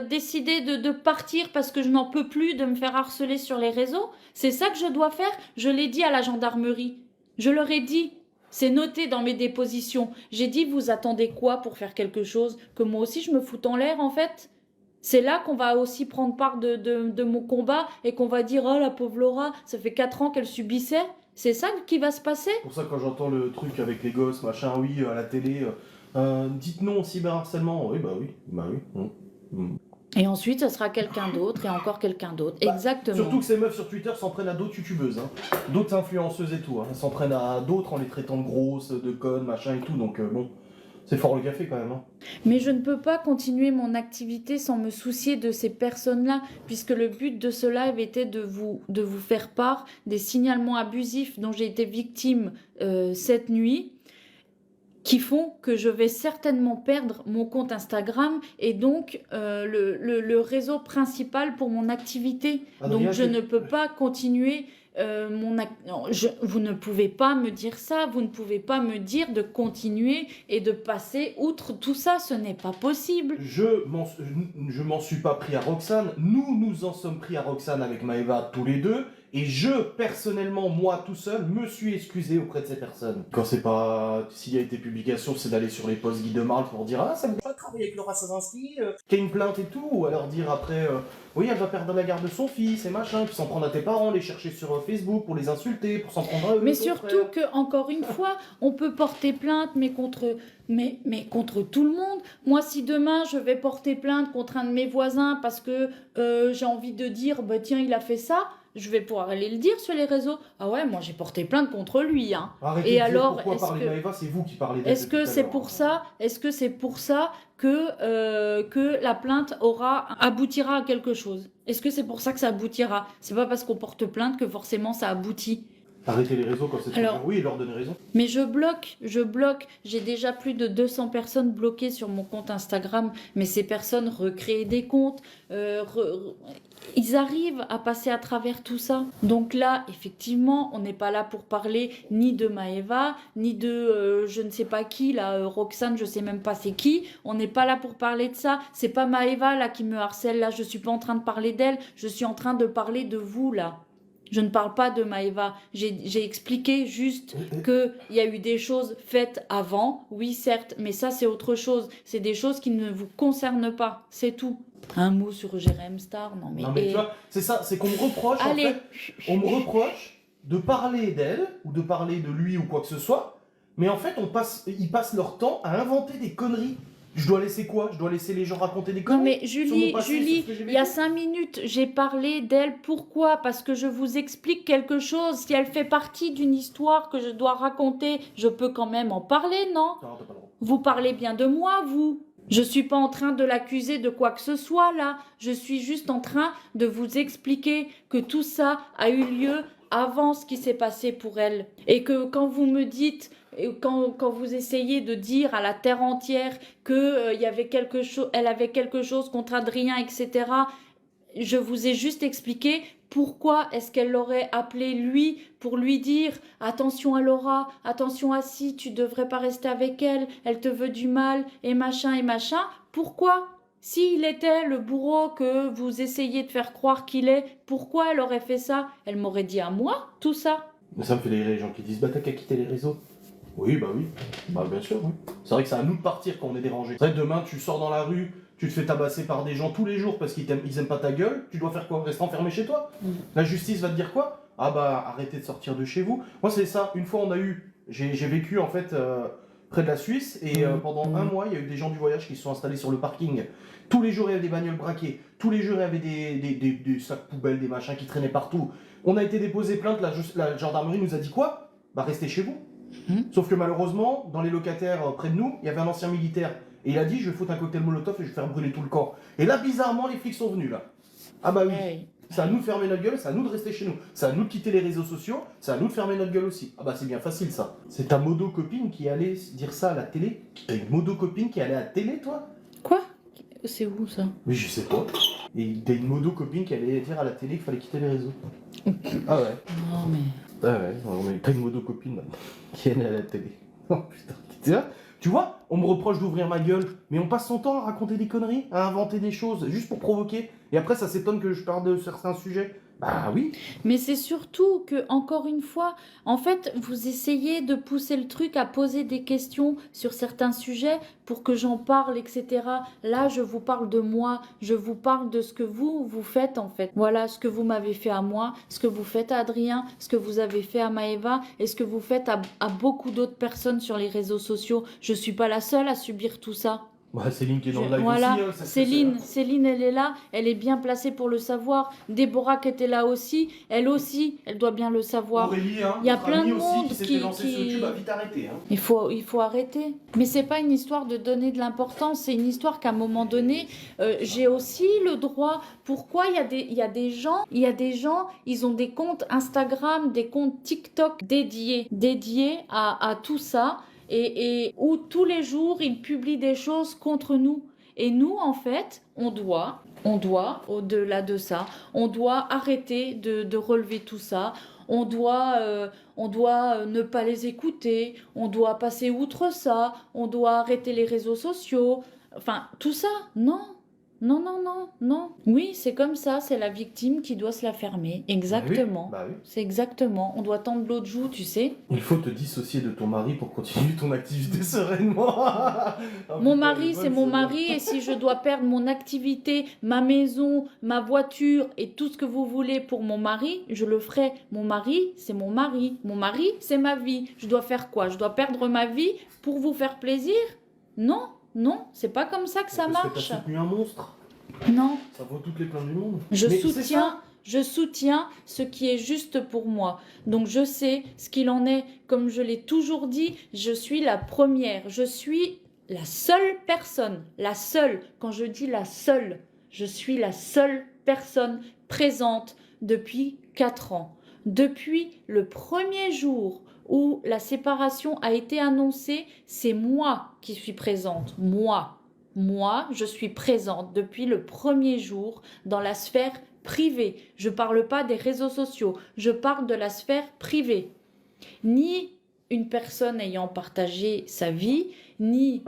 décider de partir parce que je n'en peux plus de me faire harceler sur les réseaux? C'est ça que je dois faire? Je l'ai dit à la gendarmerie. Je leur ai dit. C'est noté dans mes dépositions. J'ai dit, vous attendez quoi pour faire quelque chose? Que moi aussi je me foute en l'air en fait? C'est là qu'on va aussi prendre part de mon combat et qu'on va dire, oh la pauvre Laura, ça fait 4 ans qu'elle subissait. C'est ça qui va se passer? C'est pour ça que quand j'entends le truc avec les gosses, machin, oui, à la télé, dites non au cyberharcèlement. Oui, bah oui. Et ensuite, ça sera quelqu'un d'autre et encore quelqu'un d'autre. Exactement. Surtout que ces meufs sur Twitter s'en prennent à d'autres youtubeuses, hein. D'autres influenceuses et tout. Hein. Elles s'en prennent à d'autres en les traitant de grosses, de connes, machin et tout. Donc bon, c'est fort le café quand même. Hein. Mais je ne peux pas continuer mon activité sans me soucier de ces personnes-là, puisque le but de ce live était de vous faire part des signalements abusifs dont j'ai été victime cette nuit, qui font que je vais certainement perdre mon compte Instagram et donc le réseau principal pour mon activité. Adrien, Donc je ne peux pas continuer vous ne pouvez pas me dire ça, vous ne pouvez pas me dire de continuer et de passer outre tout ça, ce n'est pas possible. Je m'en suis pas pris à Roxane, nous en sommes pris à Roxane avec Maëva tous les deux, et je, personnellement, moi tout seul, me suis excusé auprès de ces personnes. Quand c'est pas... S'il y a été publication, c'est d'aller sur les posts Guy de Marle pour dire « Ah, ça me va travailler avec Laura Sazinski, qu'il y a une plainte et tout », ou alors dire après oui, elle va perdre la garde de son fils et machin, puis s'en prendre à tes parents, les chercher sur Facebook pour les insulter, pour s'en prendre à eux. Mais surtout que, encore une fois, on peut porter plainte, mais contre tout le monde. Moi, si demain, je vais porter plainte contre un de mes voisins parce que j'ai envie de dire, bah tiens, il a fait ça, je vais pouvoir aller le dire sur les réseaux. Ah ouais, moi, j'ai porté plainte contre lui. Hein. Arrêtez et de dire alors, pourquoi parler de Maëva, c'est vous qui parlez Est-ce que c'est pour ça que la plainte aboutira à quelque chose? Est-ce que c'est pour ça que ça aboutira? C'est pas parce qu'on porte plainte que forcément ça aboutit. Arrêtez les réseaux quand c'est trop bien. Oui, et leur donner raison. Mais je bloque. J'ai déjà plus de 200 personnes bloquées sur mon compte Instagram. Mais ces personnes recréent des comptes. Ils arrivent à passer à travers tout ça. Donc là, effectivement, on n'est pas là pour parler ni de Maëva, ni de je ne sais pas qui, là, Roxane, je sais même pas c'est qui. On n'est pas là pour parler de ça. C'est pas Maëva là qui me harcèle. Là, je suis pas en train de parler d'elle. Je suis en train de parler de vous là. Je ne parle pas de Maëva. J'ai expliqué juste qu'il y a eu des choses faites avant. Oui, certes, mais ça, c'est autre chose. C'est des choses qui ne vous concernent pas. C'est tout. Un mot sur Jérém Star, non mais... Non mais tu vois, c'est ça, c'est qu'on me reproche, Allez. en fait, on me reproche de parler d'elle, ou de parler de lui, ou quoi que ce soit, mais en fait, ils passent leur temps à inventer des conneries. Je dois laisser quoi? Je dois laisser les gens raconter des conneries? Non mais sur mon Julie, passé, Julie, sur ce que j'ai il y a vécu 5 minutes, j'ai parlé d'elle. Pourquoi? Parce que je vous explique quelque chose. Si elle fait partie d'une histoire que je dois raconter, je peux quand même en parler, non? Non, t'as pas le droit. Vous parlez bien de moi, vous. Je suis pas en train de l'accuser de quoi que ce soit là. Je suis juste en train de vous expliquer que tout ça a eu lieu avant ce qui s'est passé pour elle. Et que quand vous me dites, quand vous essayez de dire à la terre entière que y avait quelque chose, elle avait quelque chose contre Adrien, etc. Je vous ai juste expliqué pourquoi est-ce qu'elle l'aurait appelé lui pour lui dire attention à Laura, attention à si, tu devrais pas rester avec elle, elle te veut du mal et machin et machin. Pourquoi? S'il était le bourreau que vous essayez de faire croire qu'il est, pourquoi elle aurait fait ça? Elle m'aurait dit à moi tout ça. Mais ça me fait les gens qui disent bah t'as qu'à quitter les réseaux. Oui, bah oui. Bah bien sûr, oui. C'est vrai que c'est à nous de partir quand on est dérangé. C'est vrai que demain tu sors dans la rue, tu te fais tabasser par des gens tous les jours parce qu'ils aiment pas ta gueule, tu dois faire quoi? Rester enfermé chez toi? La justice va te dire quoi? Ah bah arrêtez de sortir de chez vous. Moi c'est ça, une fois j'ai vécu en fait près de la Suisse et pendant un mois il y a eu des gens du voyage qui se sont installés sur le parking. Tous les jours il y avait des bagnoles braquées, tous les jours il y avait des sacs poubelles, des machins qui traînaient partout. On a été déposé plainte, la gendarmerie nous a dit quoi? Bah restez chez vous. Sauf que malheureusement, dans les locataires près de nous, il y avait un ancien militaire. Et il a dit, je vais foutre un cocktail molotov et je vais faire brûler tout le camp. Et là, bizarrement, les flics sont venus, là. Ah bah oui. Hey. C'est à nous de fermer notre gueule, c'est à nous de rester chez nous. C'est à nous de quitter les réseaux sociaux, c'est à nous de fermer notre gueule aussi. Ah bah c'est bien facile, ça. C'est ta modo-copine qui allait dire ça à la télé? T'as une modo-copine qui allait à la télé, toi? Quoi? C'est où ça? Mais je sais pas. Et t'as une modo-copine qui allait dire à la télé qu'il fallait quitter les réseaux. Ah ouais. Non mais... Ah ouais, on est pas une modo-copine maintenant, qui est à la télé. Oh putain, tu vois, on me reproche d'ouvrir ma gueule, mais on passe son temps à raconter des conneries, à inventer des choses, juste pour provoquer. Et après, ça s'étonne que je parle de certains sujets. Bah oui. Mais c'est surtout que, encore une fois, en fait, vous essayez de pousser le truc à poser des questions sur certains sujets pour que j'en parle, etc. Là, je vous parle de moi, je vous parle de ce que vous faites, en fait. Voilà, ce que vous m'avez fait à moi, ce que vous faites à Adrien, ce que vous avez fait à Maëva et ce que vous faites à beaucoup d'autres personnes sur les réseaux sociaux. Je suis pas la seule à subir tout ça. Bah, Céline qui est dans le live Voilà, aussi. Ça, Céline, elle est là, elle est bien placée pour le savoir. Déborah qui était là aussi, elle doit bien le savoir. Aurélie, hein, Il y a notre plein amie de monde aussi, qui s'était lancé sur YouTube, a vite arrêté. Hein. Il faut arrêter. Mais c'est pas une histoire de donner de l'importance, c'est une histoire qu'à un moment donné, j'ai aussi le droit. Pourquoi il y a des gens, ils ont des comptes Instagram, des comptes TikTok dédiés à tout ça. Et où tous les jours, ils publient des choses contre nous. Et nous, en fait, on doit, au-delà de ça, on doit arrêter de relever tout ça. On doit ne pas les écouter. On doit passer outre ça. On doit arrêter les réseaux sociaux. Enfin, tout ça, non. Non, non, non, non. Oui, c'est comme ça, c'est la victime qui doit se la fermer. Exactement. Bah oui. C'est exactement. On doit tendre l'autre joue, tu sais. Il faut te dissocier de ton mari pour continuer ton activité sereinement. Mon mari, c'est mon mari, et si je dois perdre mon activité, ma maison, ma voiture et tout ce que vous voulez pour mon mari, je le ferai. Mon mari, c'est mon mari. Mon mari, c'est ma vie. Je dois faire quoi? Je dois perdre ma vie pour vous faire plaisir? Non. Non, c'est pas comme ça que ça marche. Parce que t'as soutenu un monstre. Non. Ça vaut toutes les plaintes du monde. Je soutiens ce qui est juste pour moi. Donc je sais ce qu'il en est. Comme je l'ai toujours dit, je suis la première. Je suis la seule personne. La seule. Quand je dis la seule, je suis la seule personne présente depuis 4 ans. Depuis le premier jour où la séparation a été annoncée, c'est moi qui suis présente. Moi, je suis présente depuis le premier jour dans la sphère privée. Je ne parle pas des réseaux sociaux, je parle de la sphère privée. Ni une personne ayant partagé sa vie, ni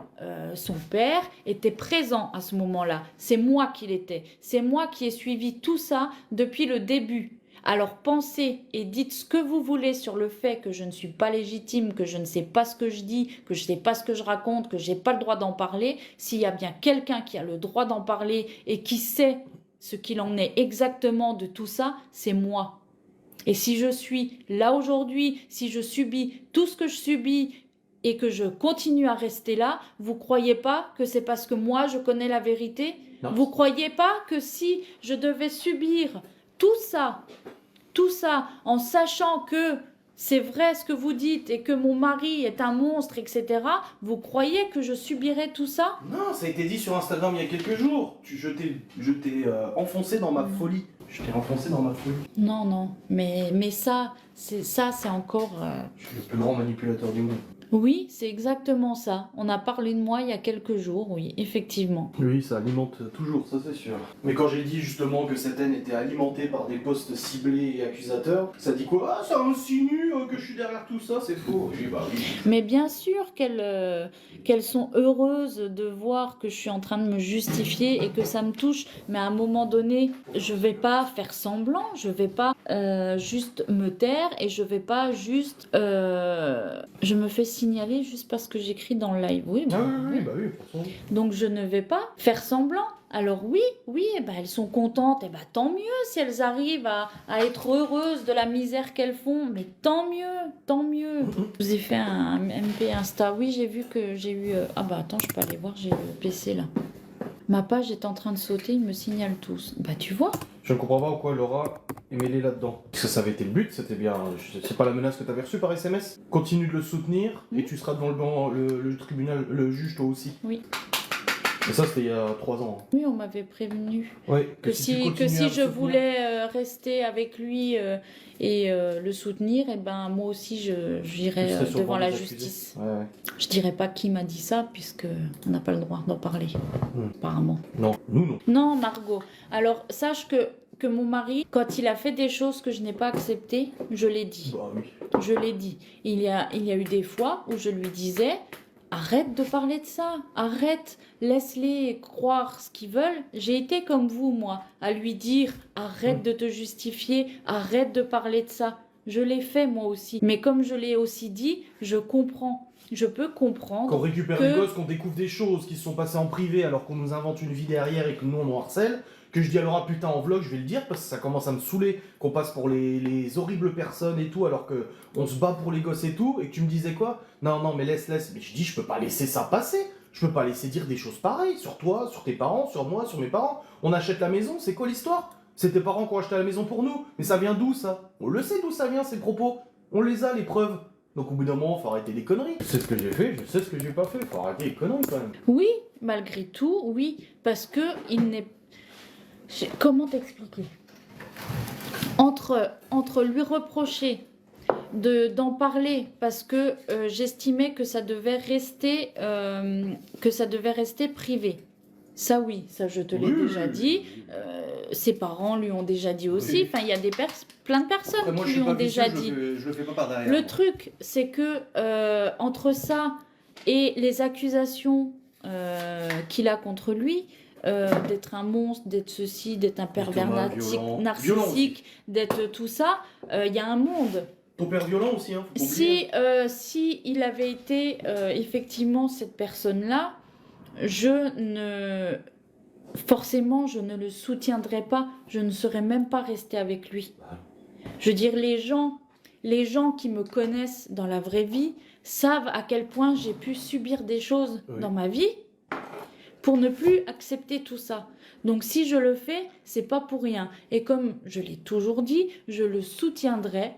son père était présent à ce moment-là. C'est moi qui l'étais. C'est moi qui ai suivi tout ça depuis le début. Alors pensez et dites ce que vous voulez sur le fait que je ne suis pas légitime, que je ne sais pas ce que je dis, que je ne sais pas ce que je raconte, que je n'ai pas le droit d'en parler. S'il y a bien quelqu'un qui a le droit d'en parler et qui sait ce qu'il en est exactement de tout ça, c'est moi. Et si je suis là aujourd'hui, si je subis tout ce que je subis et que je continue à rester là, vous croyez pas que c'est parce que moi je connais la vérité? Non. Vous croyez pas que si je devais subir tout ça, en sachant que c'est vrai ce que vous dites et que mon mari est un monstre, etc., vous croyez que je subirais tout ça? Non, ça a été dit sur Instagram il y a quelques jours. Je t'ai enfoncé dans ma folie. Je t'ai enfoncé dans ma folie. Non, non, mais ça, c'est encore... Je suis le plus grand manipulateur du monde. Oui, c'est exactement ça. On a parlé de moi il y a quelques jours, oui, effectivement. Oui, ça alimente toujours, ça c'est sûr. Mais quand j'ai dit justement que cette haine était alimentée par des posts ciblés et accusateurs, ça dit quoi? Ah, ça insinue que je suis derrière tout ça, c'est faux. J'ai dit bah oui. Mais bien sûr qu'elles sont heureuses de voir que je suis en train de me justifier et que ça me touche. Mais à un moment donné, je vais pas faire semblant, je vais pas juste me taire et je vais pas juste... je me fais signaler juste parce que j'écris dans le live. Oui, Ah oui, bah oui, pourtant. donc je ne vais pas faire semblant. Alors oui, eh ben, elles sont contentes, et ben, tant mieux si elles arrivent à être heureuses de la misère qu'elles font, mais tant mieux, tant mieux. Je vous ai fait un MP Insta, oui j'ai vu que j'ai eu... Ah bah attends, je peux aller voir, j'ai le PC là. Ma page est en train de sauter, ils me signalent tous. Bah tu vois. Je ne comprends pas pourquoi Laura est mêlée là-dedans. Parce que ça avait été le but, c'était bien... C'est pas la menace que t'avais reçue par SMS. Continue de le soutenir et tu seras devant le tribunal, le juge toi aussi. Oui. Et ça c'était il y a 3 ans. Oui, on m'avait prévenu. Ouais, Que si je voulais rester avec lui et le soutenir, et ben moi aussi j'irais devant la justice. Ouais. Je dirais pas qui m'a dit ça puisque on n'a pas le droit d'en parler, apparemment. Non, nous non. Non, Margot. Alors sache que mon mari, quand il a fait des choses que je n'ai pas acceptées, je l'ai dit. Bah oui. Je l'ai dit. Il y a eu des fois où je lui disais. Arrête de parler de ça, arrête, laisse-les croire ce qu'ils veulent. J'ai été comme vous, moi, à lui dire arrête de te justifier, arrête de parler de ça. Je l'ai fait moi aussi. Mais comme je l'ai aussi dit, je comprends. Je peux comprendre. Qu'on récupère les gosses, qu'on découvre des choses qui se sont passées en privé alors qu'on nous invente une vie derrière et que nous on nous harcèle. Que je dis à Laura putain en vlog, je vais le dire parce que ça commence à me saouler qu'on passe pour les horribles personnes et tout alors que on se bat pour les gosses et tout et que tu me disais quoi? Non mais laisse. Mais je dis je peux pas laisser ça passer. Je peux pas laisser dire des choses pareilles sur toi, sur tes parents, sur moi, sur mes parents. On achète la maison, c'est quoi l'histoire? C'est tes parents qui ont acheté la maison pour nous. Mais ça vient d'où ça? On le sait d'où ça vient ces propos. On les a les preuves. Donc au bout d'un moment, faut arrêter les conneries. Je sais ce que j'ai fait, je sais ce que j'ai pas fait. Faut arrêter les conneries quand même. Oui, malgré tout, oui, parce que il n'est... Comment t'expliquer? Entre lui reprocher d'en parler parce que j'estimais que ça devait rester privé. Ça oui, ça je te l'ai déjà dit. Ses parents lui ont déjà dit aussi. Oui. Enfin, il y a plein de personnes Après, moi, qui lui ont déjà dit. Je le fais pas par derrière. Le truc, c'est que entre ça et les accusations qu'il a contre lui, d'être un monstre, d'être ceci, d'être un pervers narcissique, d'être tout ça, il y a un monde. Ton père violent aussi, hein. Si il avait été effectivement cette personne-là, forcément, je ne le soutiendrais pas, je ne serais même pas restée avec lui. Je veux dire, les gens qui me connaissent dans la vraie vie savent à quel point j'ai pu subir des choses dans ma vie pour ne plus accepter tout ça. Donc si je le fais, c'est pas pour rien. Et comme je l'ai toujours dit, je le soutiendrai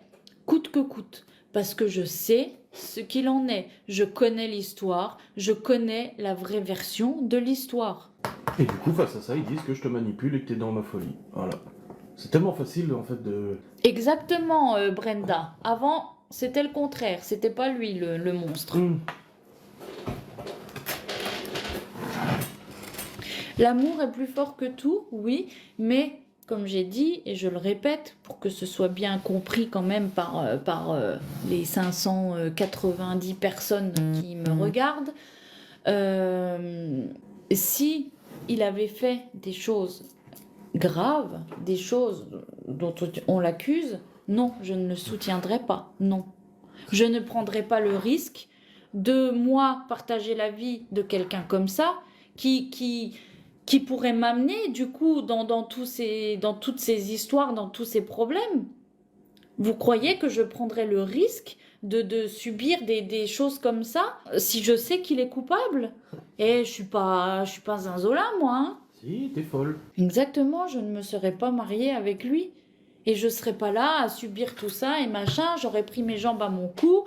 coûte que coûte. Parce que je sais ce qu'il en est. Je connais l'histoire, je connais la vraie version de l'histoire. Et du coup, face à ça, ils disent que je te manipule et que t'es dans ma folie. Voilà. C'est tellement facile, en fait, de... Exactement, Brenda. Avant, c'était le contraire. C'était pas lui, le monstre. L'amour est plus fort que tout, oui, mais... Comme j'ai dit, et je le répète, pour que ce soit bien compris quand même par les 590 personnes qui me regardent, si il avait fait des choses graves, des choses on l'accuse, non, je ne le soutiendrai pas, non. Je ne prendrai pas le risque de, moi, partager la vie de quelqu'un comme ça, qui pourrait m'amener, du coup, dans toutes ces histoires, dans tous ces problèmes. Vous croyez que je prendrais le risque de subir des choses comme ça si je sais qu'il est coupable? Et je suis pas un Zola, moi. Hein. Si, t'es folle. Exactement, je ne me serais pas mariée avec lui. Et je serais pas là à subir tout ça et machin. J'aurais pris mes jambes à mon cou,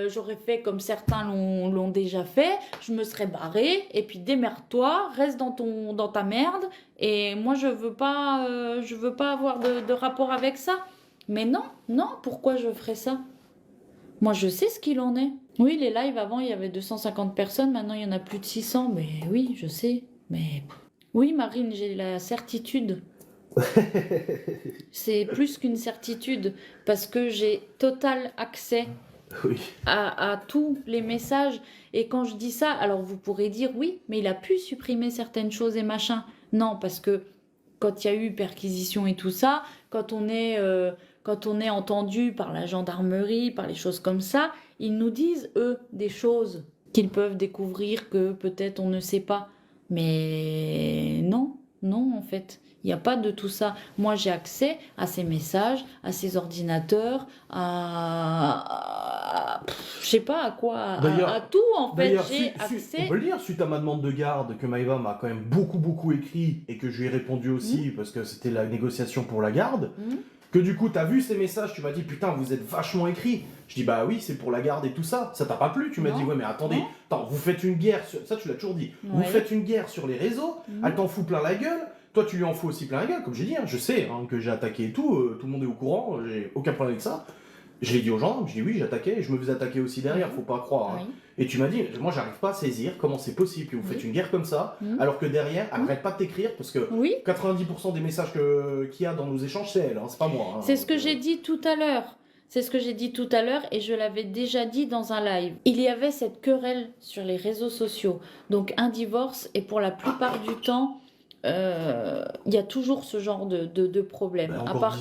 j'aurais fait comme certains l'ont déjà fait. Je me serais barrée et puis démerde-toi, reste dans ta merde. Et moi je veux pas avoir de rapport avec ça. Mais non, pourquoi je ferais ça? Moi je sais ce qu'il en est. Oui, les lives avant il y avait 250 personnes, maintenant il y en a plus de 600. Mais oui, je sais. Mais oui, Marine, j'ai la certitude. C'est plus qu'une certitude parce que j'ai total accès Oui. à tous les messages. Et quand je dis ça, alors vous pourrez dire oui, mais il a pu supprimer certaines choses et machin. Non, parce que quand il y a eu perquisition et tout ça, quand on est entendu par la gendarmerie, par les choses comme ça, ils nous disent, eux, des choses qu'ils peuvent découvrir que peut-être on ne sait pas. Mais non, en fait. Il n'y a pas de tout ça. Moi, j'ai accès à ces messages, à ces ordinateurs, je sais pas à quoi, à tout en fait. J'ai accès. On peut le dire, suite à ma demande de garde, que Maëva m'a quand même beaucoup écrit et que je lui ai répondu aussi parce que c'était la négociation pour la garde. Que du coup, t'as vu ces messages, tu m'as dit putain, vous êtes vachement écrit. Je dis bah oui, c'est pour la garde et tout ça. Ça t'a pas plu? Tu m'as dit ouais, mais attendez, attends, vous faites une guerre sur. Ça, tu l'as toujours dit. Ouais. Vous faites une guerre sur les réseaux, elle t'en fout plein la gueule. Toi, tu lui en fous aussi plein la gueule, comme j'ai dit. Hein, je sais que j'ai attaqué et tout. Tout le monde est au courant. J'ai aucun problème avec ça. Je l'ai dit aux gens. Je dis oui, j'attaquais et je me faisais attaquer aussi derrière. Faut pas croire. Hein. Et tu m'as dit, moi, j'arrive pas à saisir comment c'est possible que vous faites une guerre comme ça, alors que derrière, elle arrête pas de t'écrire parce que 90% des messages qu'il y a dans nos échanges, c'est elle. Hein, c'est pas moi. Hein, c'est ce que j'ai dit tout à l'heure. C'est ce que j'ai dit tout à l'heure et je l'avais déjà dit dans un live. Il y avait cette querelle sur les réseaux sociaux. Donc un divorce et pour la plupart du temps, il y a toujours ce genre de problème. À part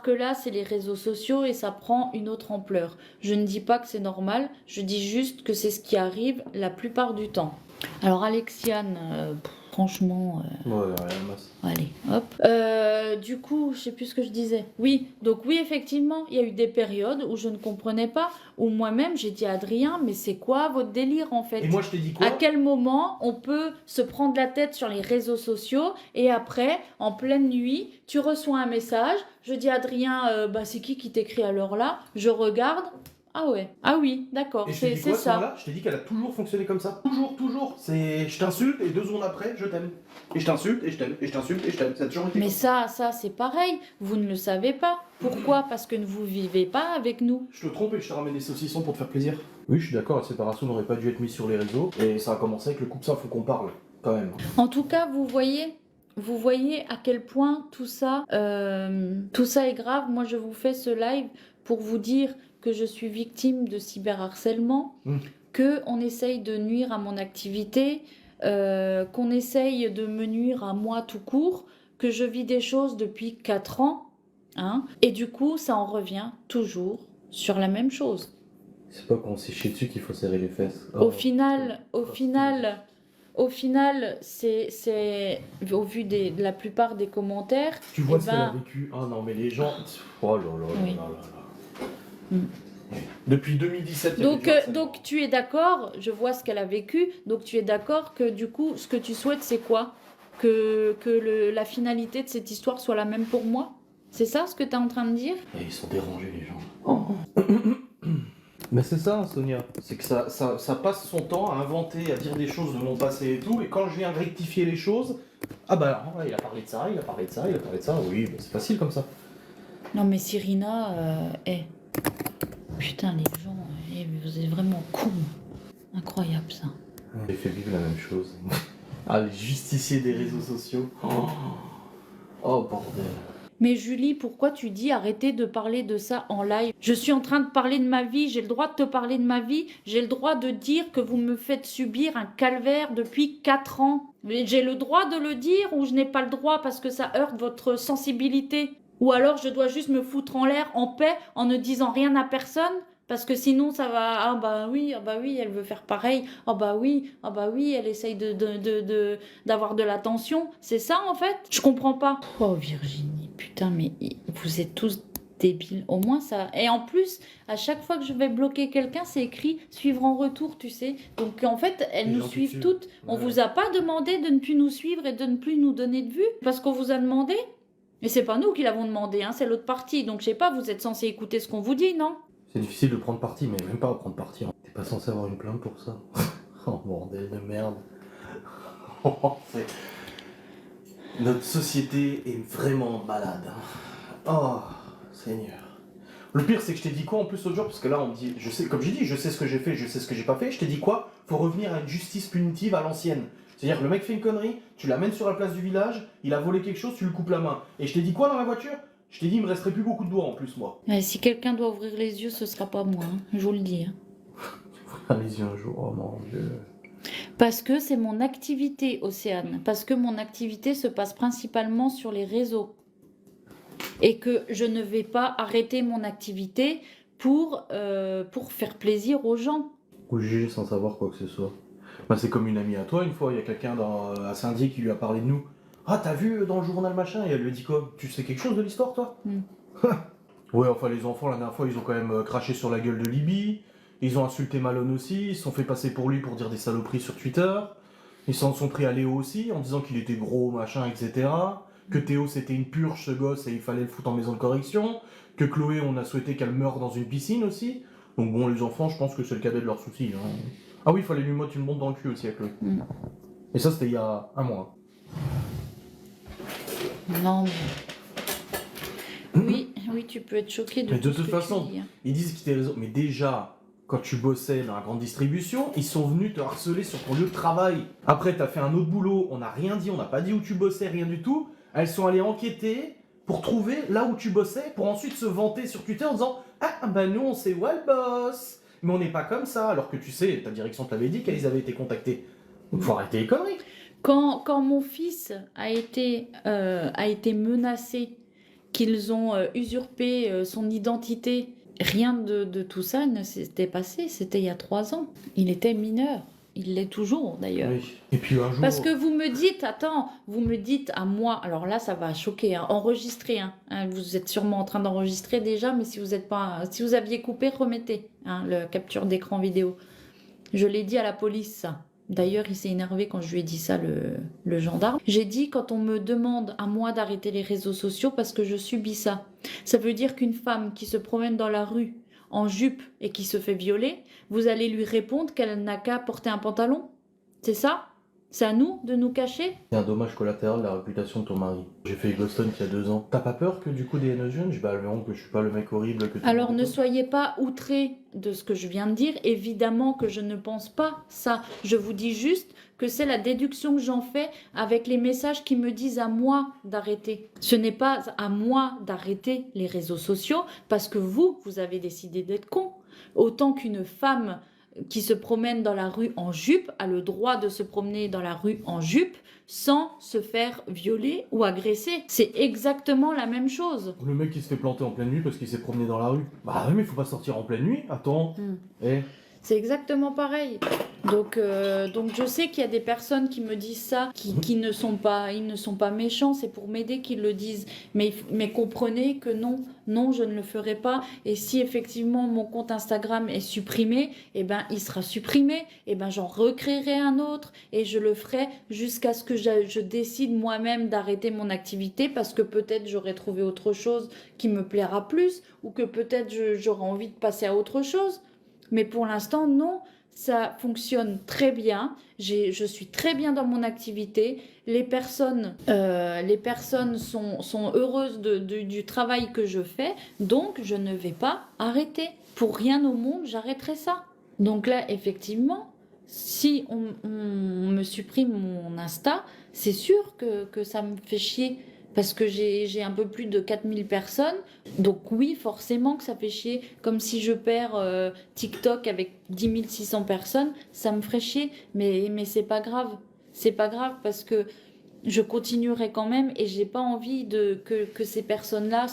que là, c'est les réseaux sociaux et ça prend une autre ampleur. Je ne dis pas que c'est normal, je dis juste que c'est ce qui arrive la plupart du temps. Alors Alexiane, franchement... Allez, hop. Du coup, je sais plus ce que je disais. Oui, donc oui, effectivement, il y a eu des périodes où je ne comprenais pas, où moi-même, j'ai dit à Adrien, mais c'est quoi votre délire en fait? Et moi, je t'ai dit quoi? À quel moment on peut se prendre la tête sur les réseaux sociaux et après, en pleine nuit, tu reçois un message, je dis à Adrien, c'est qui t'écrit à l'heure là? Je regarde. Ah ouais, ah oui, d'accord, c'est ça. Je t'ai dit qu'elle a toujours fonctionné comme ça. Toujours. C'est je t'insulte et 2 secondes après, je t'aime. Et je t'insulte et je t'aime. Et je t'insulte et je t'aime. Ça a toujours été. Mais ça c'est pareil. Vous ne le savez pas. Pourquoi? Parce que vous ne vivez pas avec nous. Je te trompe et je te ramène des saucissons pour te faire plaisir. Oui, je suis d'accord, la séparation n'aurait pas dû être mise sur les réseaux. Et ça a commencé avec le couple, ça, faut qu'on parle, quand même. En tout cas, vous voyez à quel point tout ça est grave. Moi, je vous fais ce live pour vous dire que je suis victime de cyberharcèlement, qu'on essaye de nuire à mon activité, qu'on essaye de me nuire à moi tout court, que je vis des choses depuis 4 ans, hein, et du coup, ça en revient toujours sur la même chose. C'est pas quand on s'est chié dessus qu'il faut serrer les fesses. Au final, c'est au vu de la plupart des commentaires. Tu vois ce qu'elle a vécu. Ah non, mais les gens. Oh là là. Depuis 2017. Donc tu es d'accord, je vois ce qu'elle a vécu, donc tu es d'accord que du coup, ce que tu souhaites, c'est quoi? Que la finalité de cette histoire soit la même pour moi? C'est ça ce que tu es en train de dire? Et ils sont dérangés, les gens. Mais c'est ça, Sonia. C'est que ça passe son temps à inventer, à dire des choses de mon passé et tout, et quand je viens rectifier les choses, ah bah il a parlé de ça, oui, bah c'est facile comme ça. Non mais Cyrina, putain les gens, vous êtes vraiment cons. Incroyable ça. J'ai fait vivre la même chose. Ah, les justiciers des réseaux sociaux. Oh bordel. Mais Julie, pourquoi tu dis arrêtez de parler de ça en live? Je suis en train de parler de ma vie, j'ai le droit de te parler de ma vie, j'ai le droit de dire que vous me faites subir un calvaire depuis 4 ans. J'ai le droit de le dire ou je n'ai pas le droit parce que ça heurte votre sensibilité? Ou alors je dois juste me foutre en l'air, en paix, en ne disant rien à personne, parce que sinon ça va, ah bah oui, elle veut faire pareil, ah bah oui, elle essaye d'avoir de l'attention. C'est ça en fait? Je comprends pas. Oh Virginie, putain, mais vous êtes tous débiles. Au moins ça. Et en plus, à chaque fois que je vais bloquer quelqu'un, c'est écrit suivre en retour, tu sais. Donc en fait, elles Les nous gens qui suivent suivent. toutes. On Ouais. vous a pas demandé de ne plus nous suivre et de ne plus nous donner de vue parce qu'on vous a demandé. Et c'est pas nous qui l'avons demandé, hein, c'est l'autre partie. Donc je sais pas, vous êtes censé écouter ce qu'on vous dit, non? C'est difficile de prendre parti, mais même pas à prendre parti. T'es pas censé avoir une plainte pour ça. Oh bordel de merde. C'est- Notre société est vraiment malade. Oh, Seigneur. Le pire, c'est que je t'ai dit quoi en plus l'autre jour? Parce que là, on me dit, je sais, comme j'ai dit, je sais ce que j'ai fait, je sais ce que j'ai pas fait. Je t'ai dit quoi? Faut revenir à une justice punitive à l'ancienne. C'est-à-dire, le mec fait une connerie, tu l'amènes sur la place du village, il a volé quelque chose, tu lui coupes la main. Et je t'ai dit quoi dans la voiture? Je t'ai dit, il me resterait plus beaucoup de doigts en plus, moi. Si quelqu'un doit ouvrir les yeux, ce sera pas moi, hein, je vous le dis. Hein. Les yeux un jour, oh mon dieu. Parce que c'est mon activité, Océane. Parce que mon activité se passe principalement sur les réseaux. Et que je ne vais pas arrêter mon activité pour faire plaisir aux gens. Ou juger sans savoir quoi que ce soit. Bah, c'est comme une amie à toi, une fois, il y a quelqu'un à Saint-Dié qui lui a parlé de nous. Ah, t'as vu dans le journal machin? Et elle lui a dit quoi? Tu sais quelque chose de l'histoire, toi? Ouais, enfin, les enfants, la dernière fois, ils ont quand même craché sur la gueule de Libye. Ils ont insulté Malone aussi. Ils se sont fait passer pour lui pour dire des saloperies sur Twitter. Ils s'en sont pris à Léo aussi, en disant qu'il était gros, machin, etc. Que Théo, c'était une purge, ce gosse, et il fallait le foutre en maison de correction. Que Chloé, on a souhaité qu'elle meure dans une piscine aussi. Donc bon, les enfants, je pense que c'est le cadet de leurs soucis. Hein. Ah oui, il fallait lui mettre une bombe dans le cul aussi à Chloé. Et ça, c'était il y a un mois. Non, mais... Oui, tu peux être choqué de Mais de tout ce toute que façon, tu dis. Hein. ils disent qu'ils étaient raison. Mais déjà, quand tu bossais dans la grande distribution, ils sont venus te harceler sur ton lieu de travail. Après, t'as fait un autre boulot, on n'a rien dit, on n'a pas dit où tu bossais, rien du tout. Elles sont allées enquêter pour trouver là où tu bossais, pour ensuite se vanter sur Twitter en disant ah bah nous on sait où elle bosse. Mais on n'est pas comme ça, alors que tu sais, ta direction te l'avait dit qu'elles avaient été contactées. Donc faut arrêter les conneries. Quand mon fils a été menacé, qu'ils ont usurpé son identité, rien de tout ça ne s'était passé. C'était il y a 3 ans. Il était mineur. Il l'est toujours d'ailleurs. Oui. Et puis un jour. Parce que vous me dites à moi, alors là ça va choquer, hein, enregistrer, vous êtes sûrement en train d'enregistrer déjà, mais si vous aviez coupé, remettez le capture d'écran vidéo. Je l'ai dit à la police, ça. D'ailleurs, il s'est énervé quand je lui ai dit ça, le gendarme. J'ai dit, quand on me demande à moi d'arrêter les réseaux sociaux parce que je subis ça, ça veut dire qu'une femme qui se promène dans la rue en jupe et qui se fait violer, vous allez lui répondre qu'elle n'a qu'à porter un pantalon? C'est ça? C'est à nous de nous cacher? C'est un dommage collatéral de la réputation de ton mari. J'ai fait Boston il y a 2 ans. T'as pas peur que du coup des haineux jeunes, je que je suis pas le mec horrible que tu Alors ne soyez pas outrés de ce que je viens de dire. Évidemment que je ne pense pas ça. Je vous dis juste que c'est la déduction que j'en fais avec les messages qui me disent à moi d'arrêter. Ce n'est pas à moi d'arrêter les réseaux sociaux parce que vous avez décidé d'être con. Autant qu'une femme qui se promène dans la rue en jupe a le droit de se promener dans la rue en jupe sans se faire violer ou agresser. C'est exactement la même chose. Le mec qui se fait planter en pleine nuit parce qu'il s'est promené dans la rue. Bah oui, mais il faut pas sortir en pleine nuit. Attends. Eh. C'est exactement pareil. Donc je sais qu'il y a des personnes qui me disent ça, qui ne sont pas, ils ne sont pas méchants, c'est pour m'aider qu'ils le disent. Mais comprenez que non, je ne le ferai pas. Et si effectivement mon compte Instagram est supprimé, eh ben il sera supprimé. Eh ben j'en recréerai un autre et je le ferai jusqu'à ce que je décide moi-même d'arrêter mon activité parce que peut-être j'aurai trouvé autre chose qui me plaira plus ou que peut-être j'aurai envie de passer à autre chose. Mais pour l'instant, non, ça fonctionne très bien. Je suis très bien dans mon activité. Les personnes sont heureuses du travail que je fais. Donc, je ne vais pas arrêter. Pour rien au monde, j'arrêterai ça. Donc là, effectivement, si on me supprime mon Insta, c'est sûr que ça me fait chier. Parce que j'ai un peu plus de 4000 personnes. Donc oui, forcément que ça fait chier. Comme si je perds TikTok avec 10 600 personnes, ça me ferait chier. Mais c'est pas grave. C'est pas grave parce que je continuerai quand même et j'ai pas envie que ces personnes-là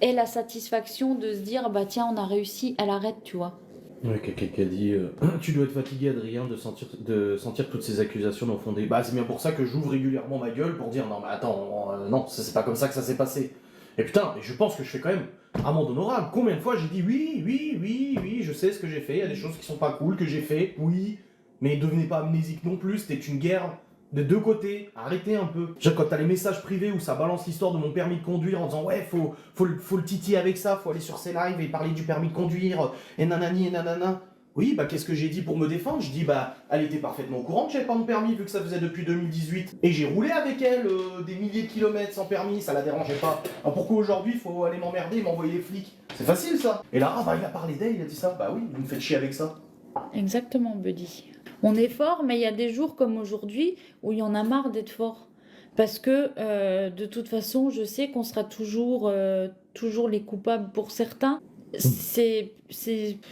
aient la satisfaction de se dire bah tiens on a réussi, elle arrête, tu vois. Ouais, quelqu'un qui a dit tu dois être fatigué, Adrien, de sentir toutes ces accusations non fondées. Bah, c'est bien pour ça que j'ouvre régulièrement ma gueule pour dire non, mais attends, non, ça, c'est pas comme ça que ça s'est passé. Et putain, et je pense que je fais quand même amende honorable. Combien de fois j'ai dit oui, oui, oui, oui, je sais ce que j'ai fait, il y a des choses qui sont pas cool que j'ai fait, oui, mais devenez pas amnésique non plus, c'était une guerre de deux côtés, arrêtez un peu. Genre, quand t'as les messages privés où ça balance l'histoire de mon permis de conduire en disant ouais, faut le titiller avec ça, faut aller sur ses lives et parler du permis de conduire, et nanani et nanana. Oui, bah qu'est-ce que j'ai dit pour me défendre? Je dis bah elle était parfaitement au courant que j'avais pas mon permis vu que ça faisait depuis 2018 et j'ai roulé avec elle des milliers de kilomètres sans permis, ça la dérangeait pas. Alors pourquoi aujourd'hui il faut aller m'emmerder et m'envoyer les flics? C'est facile ça. Et là, ah bah il a parlé d'elle, il a dit ça. Bah oui, vous me faites chier avec ça. Exactement, Buddy. On est fort, mais il y a des jours comme aujourd'hui où il y en a marre d'être fort. Parce que de toute façon, je sais qu'on sera toujours les coupables pour certains. C'est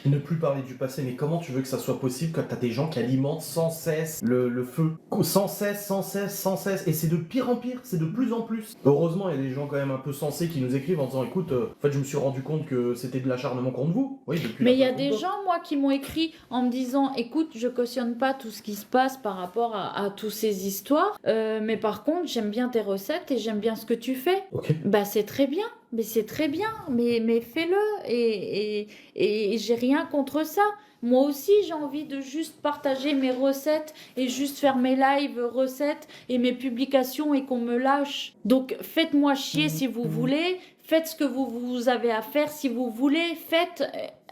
Ne plus parler du passé, mais comment tu veux que ça soit possible quand t'as des gens qui alimentent sans cesse le feu? Sans cesse, sans cesse, sans cesse. Et c'est de pire en pire, c'est de plus en plus. Heureusement, il y a des gens quand même un peu sensés qui nous écrivent en disant écoute, en fait, je me suis rendu compte que c'était de l'acharnement contre vous. Oui, depuis Mais la il y a fin des octobre. gens, moi, qui m'ont écrit en me disant, écoute, je cautionne pas tout ce qui se passe par rapport à toutes ces histoires, mais par contre, j'aime bien tes recettes et j'aime bien ce que tu fais. Ok. Bah, c'est très bien, mais fais-le et j'ai rien contre ça. Moi aussi, j'ai envie de juste partager mes recettes et juste faire mes lives recettes et mes publications et qu'on me lâche. Donc, faites-moi chier si vous voulez, faites ce que vous avez à faire si vous voulez,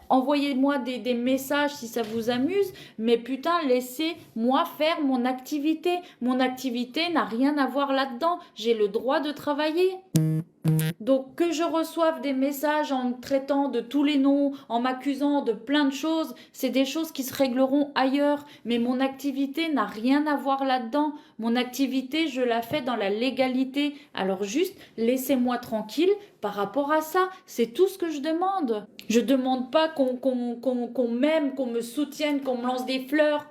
envoyez-moi des messages si ça vous amuse, mais putain, laissez-moi faire mon activité. Mon activité n'a rien à voir là-dedans. J'ai le droit de travailler. Donc que je reçoive des messages en me traitant de tous les noms, en m'accusant de plein de choses, c'est des choses qui se régleront ailleurs. Mais mon activité n'a rien à voir là-dedans. Mon activité, je la fais dans la légalité. Alors juste, laissez-moi tranquille par rapport à ça. C'est tout ce que je demande. Je demande pas qu'on m'aime, qu'on me soutienne, qu'on me lance des fleurs,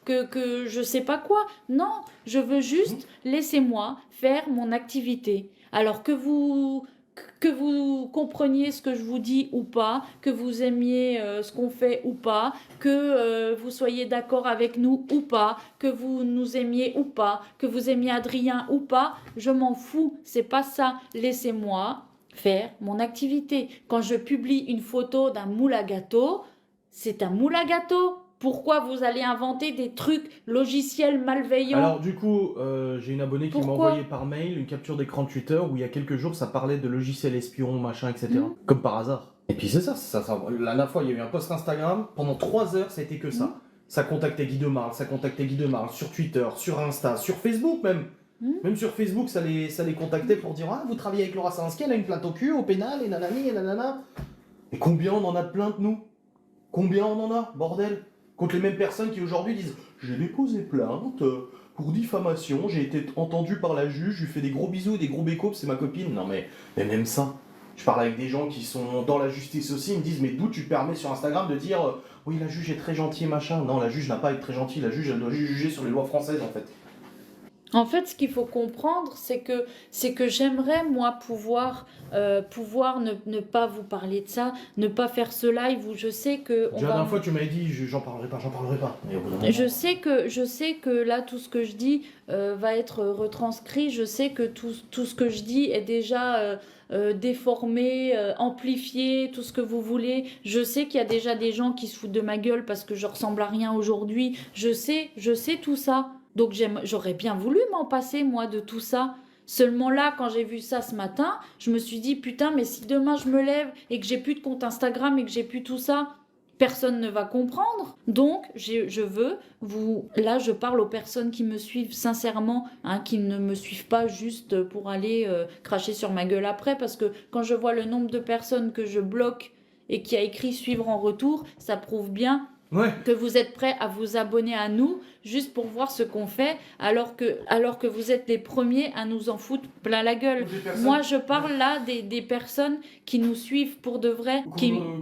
que je sais pas quoi. Non, je veux juste, laissez-moi faire mon activité. Alors que vous compreniez ce que je vous dis ou pas, que vous aimiez ce qu'on fait ou pas, que vous soyez d'accord avec nous ou pas, que vous nous aimiez ou pas, que vous aimiez Adrien ou pas, je m'en fous, c'est pas ça. Laissez-moi faire mon activité. Quand je publie une photo d'un moule à gâteau, c'est un moule à gâteau. Pourquoi vous allez inventer des trucs logiciels malveillants? Alors du coup, j'ai une abonnée qui m'a Pourquoi envoyé par mail une capture d'écran de Twitter où il y a quelques jours ça parlait de logiciels espions, machin, etc. Comme par hasard. Et puis c'est ça. La dernière fois il y a eu un post Instagram, pendant 3 heures ça a été que ça. Ça contactait Guy de Marle sur Twitter, sur Insta, sur Facebook même. Même sur Facebook ça les contactait pour dire ah vous travaillez avec Laura Sansky, elle a une plainte au cul, au pénal, et nanani et nanana. Et combien on en a de plaintes nous? Combien on en a, bordel? Contre les mêmes personnes qui aujourd'hui disent j'ai déposé plainte pour diffamation, j'ai été entendu par la juge, je lui fais des gros bisous et des gros bécos, c'est ma copine. Non mais même ça. Je parle avec des gens qui sont dans la justice aussi, ils me disent mais d'où tu te permets sur Instagram de dire oui la juge est très gentille machin. Non, la juge n'a pas à être très gentille, la juge elle doit juste juger sur les lois françaises en fait. En fait, ce qu'il faut comprendre, c'est que j'aimerais, moi, pouvoir ne pas vous parler de ça, ne pas faire ce live où je sais que... La dernière fois, tu m'avais dit, j'en parlerai pas. Et au bout d'un moment- Je sais que là, tout ce que je dis va être retranscrit. Je sais que tout ce que je dis est déjà déformé, amplifié, tout ce que vous voulez. Je sais qu'il y a déjà des gens qui se foutent de ma gueule parce que je ressemble à rien aujourd'hui. Je sais tout ça. Donc j'aurais bien voulu m'en passer, moi, de tout ça. Seulement là, quand j'ai vu ça ce matin, je me suis dit, putain, mais si demain je me lève et que j'ai plus de compte Instagram et que j'ai plus tout ça, personne ne va comprendre. Donc, je veux vous... Là, je parle aux personnes qui me suivent sincèrement, hein, qui ne me suivent pas juste pour aller cracher sur ma gueule après, parce que quand je vois le nombre de personnes que je bloque et qui a écrit suivre en retour, ça prouve bien Ouais. que vous êtes prêts à vous abonner à nous juste pour voir ce qu'on fait, alors que vous êtes les premiers à nous en foutre plein la gueule. Moi, je parle là des personnes qui nous suivent pour de vrai.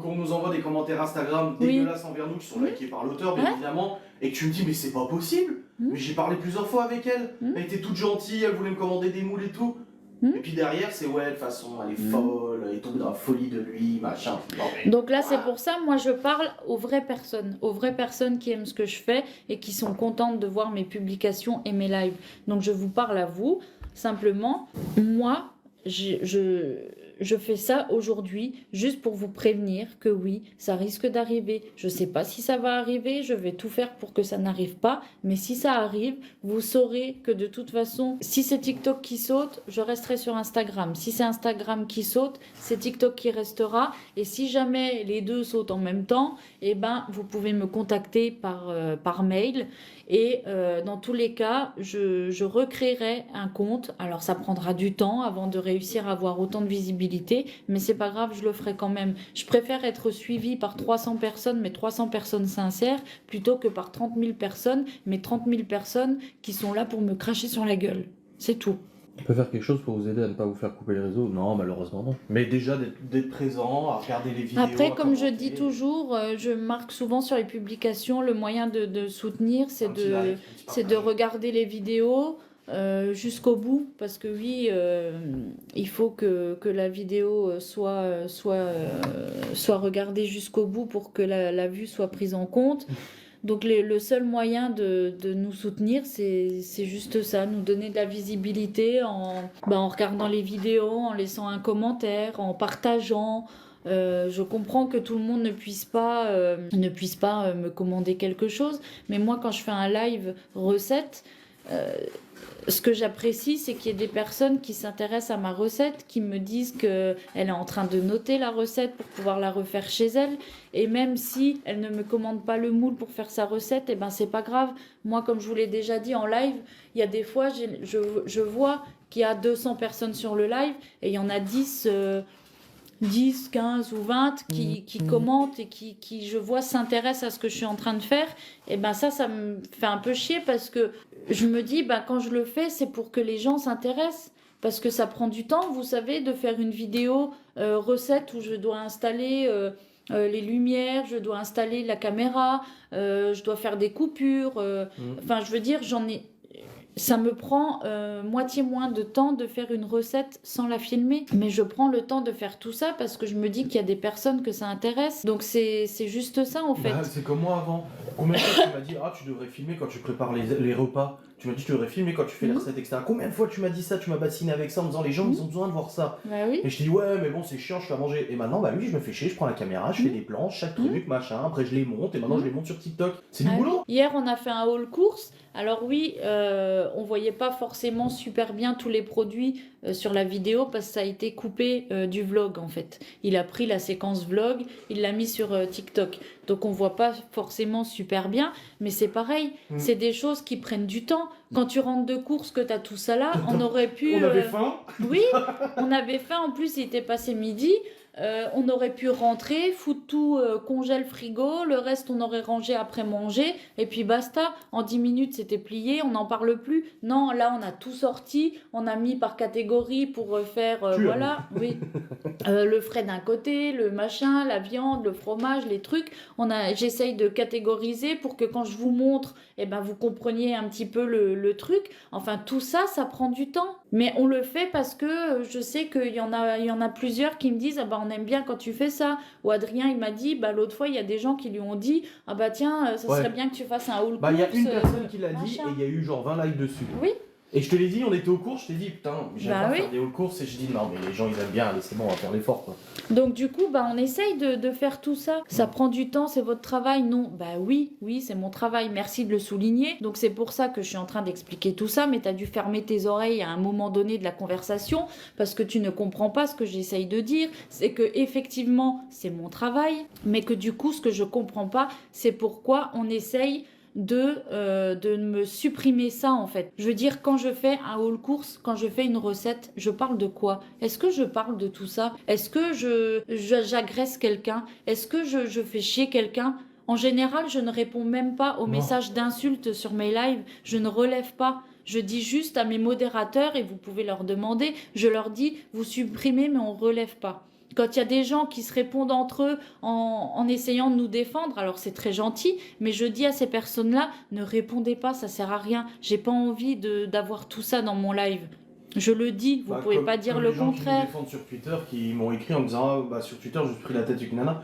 Qu'on nous envoie des commentaires Instagram dégueulasses envers nous, qui sont likés par l'auteur, bien évidemment, et que tu me dis, mais c'est pas possible. Mais j'ai parlé plusieurs fois avec elle. Elle était toute gentille, elle voulait me commander des moules et tout. Et puis derrière, c'est ouais, de toute façon, elle est folle, elle est tombée dans la folie de lui, machin. Non, mais... Donc là, c'est pour ça, moi, je parle aux vraies personnes qui aiment ce que je fais et qui sont contentes de voir mes publications et mes lives. Donc je vous parle à vous, simplement, moi, je fais ça aujourd'hui juste pour vous prévenir que oui, ça risque d'arriver. Je ne sais pas si ça va arriver, je vais tout faire pour que ça n'arrive pas, mais si ça arrive, vous saurez que de toute façon, si c'est TikTok qui saute, je resterai sur Instagram. Si c'est Instagram qui saute, c'est TikTok qui restera. Et si jamais les deux sautent en même temps, eh ben, vous pouvez me contacter par mail. Et dans tous les cas, je recréerai un compte. Alors ça prendra du temps avant de réussir à avoir autant de visibilité, mais c'est pas grave, je le ferai quand même. Je préfère être suivi par 300 personnes, mais 300 personnes sincères, plutôt que par 30 000 personnes, mais 30 000 personnes qui sont là pour me cracher sur la gueule. C'est tout. On peut faire quelque chose pour vous aider à ne pas vous faire couper les réseaux? Non, malheureusement non. Mais déjà d'être présent, à regarder les vidéos. Après, comme je dis toujours, je marque souvent sur les publications, le moyen de soutenir, c'est de regarder les vidéos jusqu'au bout. Parce que oui, il faut que la vidéo soit regardée jusqu'au bout pour que la vue soit prise en compte. Donc le seul moyen de nous soutenir, c'est juste ça, nous donner de la visibilité en regardant les vidéos, en laissant un commentaire, en partageant. Je comprends que tout le monde ne puisse pas me commander quelque chose, mais moi quand je fais un live recette, ce que j'apprécie, c'est qu'il y ait des personnes qui s'intéressent à ma recette, qui me disent qu'elle est en train de noter la recette pour pouvoir la refaire chez elle. Et même si elle ne me commande pas le moule pour faire sa recette, eh ben c'est pas grave. Moi, comme je vous l'ai déjà dit en live, il y a des fois, je vois qu'il y a 200 personnes sur le live et il y en a 10, 15 ou 20 qui commentent et qui, je vois, s'intéressent à ce que je suis en train de faire. Et ben ça me fait un peu chier parce que je me dis, quand je le fais, c'est pour que les gens s'intéressent. Parce que ça prend du temps, vous savez, de faire une vidéo recette où je dois installer les lumières, je dois installer la caméra, je dois faire des coupures. Enfin, je veux dire, ça me prend moitié moins de temps de faire une recette sans la filmer. Mais je prends le temps de faire tout ça parce que je me dis qu'il y a des personnes que ça intéresse. Donc c'est juste ça en fait. C'est comme moi avant. Combien de fois tu m'as dit, tu devrais filmer quand tu prépares les repas. Tu m'as dit, tu devrais filmer quand tu fais les recettes, etc. Combien de fois tu m'as dit ça, tu m'as bassiné avec ça en me disant, les gens, ils ont besoin de voir ça. Bah oui. Et je te dis, ouais, mais bon, c'est chiant, je fais à manger. Et maintenant, oui, je me fais chier, je prends la caméra, je fais des plans, chaque truc, machin. Après, je les monte et maintenant, je les monte sur TikTok. C'est du boulot. Hier, on a fait un haul course. Alors oui, on voyait pas forcément super bien tous les produits sur la vidéo parce que ça a été coupé du vlog en fait. Il a pris la séquence vlog, il l'a mis sur TikTok. Donc on voit pas forcément super bien, mais c'est pareil, c'est des choses qui prennent du temps. Quand tu rentres de course, que tu as tout ça là, on aurait pu... On avait faim. Oui, on avait faim, en plus il était passé midi. On aurait pu rentrer, foutre tout congèle frigo, le reste on aurait rangé après manger, et puis basta, en 10 minutes c'était plié, on n'en parle plus. Non, là on a tout sorti, on a mis par catégorie pour faire, voilà, oui, le frais d'un côté, le machin, la viande, le fromage, les trucs. J'essaye de catégoriser pour que quand je vous montre, vous compreniez un petit peu le truc. Enfin, tout ça, ça prend du temps. Mais on le fait parce que je sais qu'il y en a plusieurs qui me disent on aime bien quand tu fais ça. Ou Adrien, il m'a dit l'autre fois, il y a des gens qui lui ont dit tiens, ça serait bien que tu fasses un haul course. Il y a une personne qui l'a dit et il y a eu genre 20 likes dessus. Oui. Et je te l'ai dit, on était aux courses, je t'ai dit putain, j'aime pas faire des haul courses et je dis non, mais les gens ils aiment bien, allez, c'est bon, on va faire l'effort quoi. Donc du coup, on essaye de faire tout ça. Ça prend du temps, c'est votre travail? Non. Oui, c'est mon travail, merci de le souligner. Donc c'est pour ça que je suis en train d'expliquer tout ça, mais tu as dû fermer tes oreilles à un moment donné de la conversation parce que tu ne comprends pas ce que j'essaye de dire. C'est que effectivement, c'est mon travail, mais que du coup, ce que je comprends pas, c'est pourquoi on essaye de me supprimer ça en fait. Je veux dire, quand je fais un haul course, quand je fais une recette, je parle de quoi? Est-ce que je parle de tout ça? Est-ce que j'agresse quelqu'un? Est-ce que je fais chier quelqu'un? En général, je ne réponds même pas aux Non. messages d'insultes sur mes lives. Je ne relève pas. Je dis juste à mes modérateurs, et vous pouvez leur demander, je leur dis, vous supprimez, mais on ne relève pas. Quand il y a des gens qui se répondent entre eux en essayant de nous défendre, alors c'est très gentil, mais je dis à ces personnes-là, ne répondez pas, ça sert à rien. J'ai pas envie d'avoir tout ça dans mon live. Je le dis, vous pouvez pas dire le les gens contraire. qui me défendent sur Twitter, qui m'ont écrit en me disant sur Twitter, je me suis pris la tête avec une nana.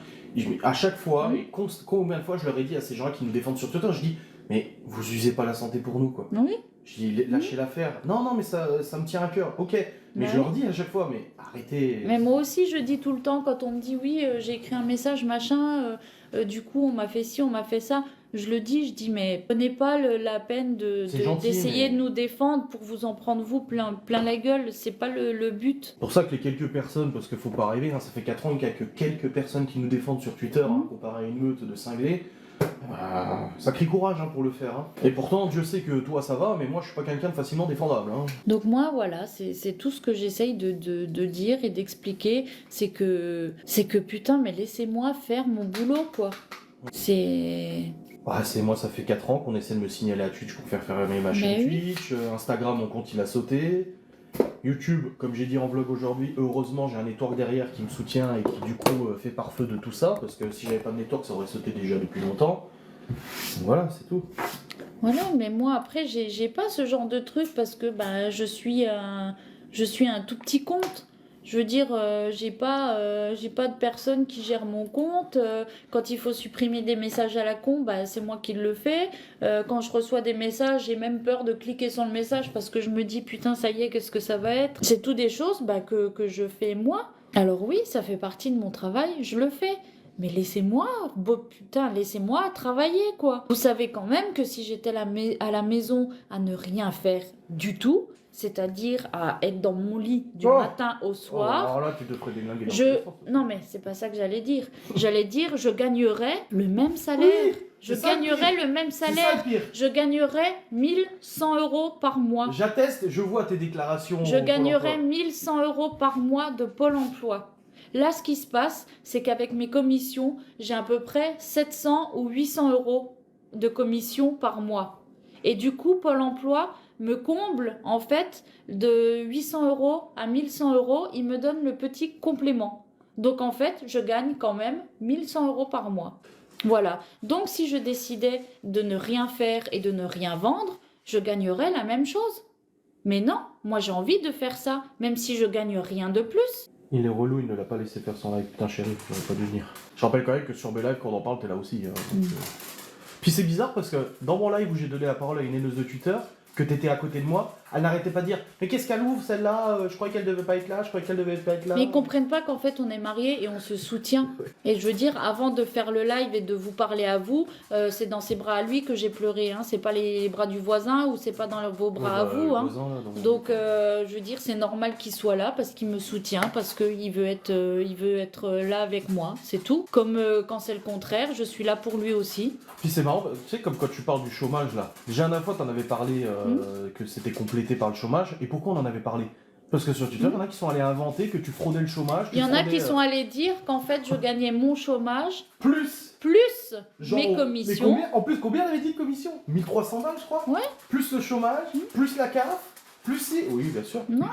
À chaque fois, et combien de fois je leur ai dit à ces gens qui nous défendent sur Twitter, je dis, mais vous usez pas la santé pour nous, quoi. Oui. Je dis, lâchez l'affaire. Non, mais ça me tient à cœur. Ok, mais je leur dis à chaque fois, mais arrêtez. Mais moi aussi, je dis tout le temps, quand on me dit oui, j'ai écrit un message, machin, du coup, on m'a fait ci, on m'a fait ça. Je le dis, je dis, mais prenez pas la peine d'essayer de nous défendre pour vous en prendre vous plein la gueule. C'est pas le but. C'est pour ça que les quelques personnes, parce qu'il faut pas rêver, ça fait 4 ans qu'il y a que quelques personnes qui nous défendent sur Twitter, comparé à une meute de cinglés. Ça crie courage pour le faire. Et pourtant, Dieu sait que toi ça va, mais moi je suis pas quelqu'un de facilement défendable. Donc moi, voilà, c'est tout ce que j'essaye de dire et d'expliquer. C'est que putain, mais laissez-moi faire mon boulot, quoi. Moi, ça fait 4 ans qu'on essaie de me signaler à Twitch pour faire fermer ma chaîne Twitch. Instagram, mon compte il a sauté. YouTube, comme j'ai dit en vlog aujourd'hui, heureusement j'ai un network derrière qui me soutient et qui du coup fait pare-feu de tout ça, parce que si j'avais pas de network ça aurait sauté déjà depuis longtemps. Donc voilà, c'est tout. Voilà, mais moi après j'ai pas ce genre de truc parce que je suis un tout petit compte. Je veux dire, j'ai pas de personne qui gère mon compte. Quand il faut supprimer des messages à la con, c'est moi qui le fais. Quand je reçois des messages, j'ai même peur de cliquer sur le message parce que je me dis putain ça y est, qu'est-ce que ça va être. C'est tout des choses que je fais moi. Alors oui, ça fait partie de mon travail, je le fais. Mais laissez-moi, laissez-moi travailler, quoi. Vous savez quand même que si j'étais à la maison à ne rien faire du tout, c'est-à-dire à être dans mon lit du matin au soir. Alors là, tu te ferais des Non, mais c'est pas ça que j'allais dire. J'allais dire, je gagnerais le même salaire. Oui, je gagnerais le même salaire. C'est ça le pire. Je gagnerais 1100 € par mois. J'atteste, je vois tes déclarations. Je gagnerais 1100 € par mois de Pôle emploi. Là, ce qui se passe, c'est qu'avec mes commissions, j'ai à peu près 700 ou 800 € de commissions par mois. Et du coup, Pôle emploi me comble en fait de 800 € à 1100 €. Il me donne le petit complément. Donc en fait, je gagne quand même 1100 € par mois. Voilà. Donc si je décidais de ne rien faire et de ne rien vendre, je gagnerais la même chose. Mais non, moi j'ai envie de faire ça, même si je gagne rien de plus. Il est relou, il ne l'a pas laissé faire son live. Putain, chérie, j'aurais pas dû venir. Je rappelle quand même que sur mes lives, quand on en parle, t'es là aussi. Puis c'est bizarre parce que dans mon live où j'ai donné la parole à une haineuse de Twitter, que t'étais à côté de moi, elle n'arrêtait pas de dire « Mais qu'est-ce qu'elle ouvre celle-là Je croyais qu'elle devait pas être là, je croyais qu'elle devait pas être là. » Mais ils comprennent pas qu'en fait on est mariés et on se soutient. Et je veux dire, avant de faire le live et de vous parler à vous, c'est dans ses bras à lui que j'ai pleuré. C'est pas les bras du voisin ou c'est pas dans vos bras à vous. Donc je veux dire, c'est normal qu'il soit là parce qu'il me soutient, parce qu'il veut être là avec moi, c'est tout. Comme quand c'est le contraire, je suis là pour lui aussi. Puis c'est marrant, tu sais, comme quand tu parles du chômage là. Déjà, la dernière fois, t'en avais parlé que c'était complété par le chômage. Et pourquoi on en avait parlé? Parce que sur Twitter, il y en a qui sont allés inventer que tu fraudais le chômage. Il y en a qui sont allés dire qu'en fait, je gagnais mon chômage plus genre, mes commissions. En plus, combien on avait dit de commission? 1300 balles, je crois. Ouais. Plus le chômage, plus la CAF, plus si. Oui, bien sûr. Non.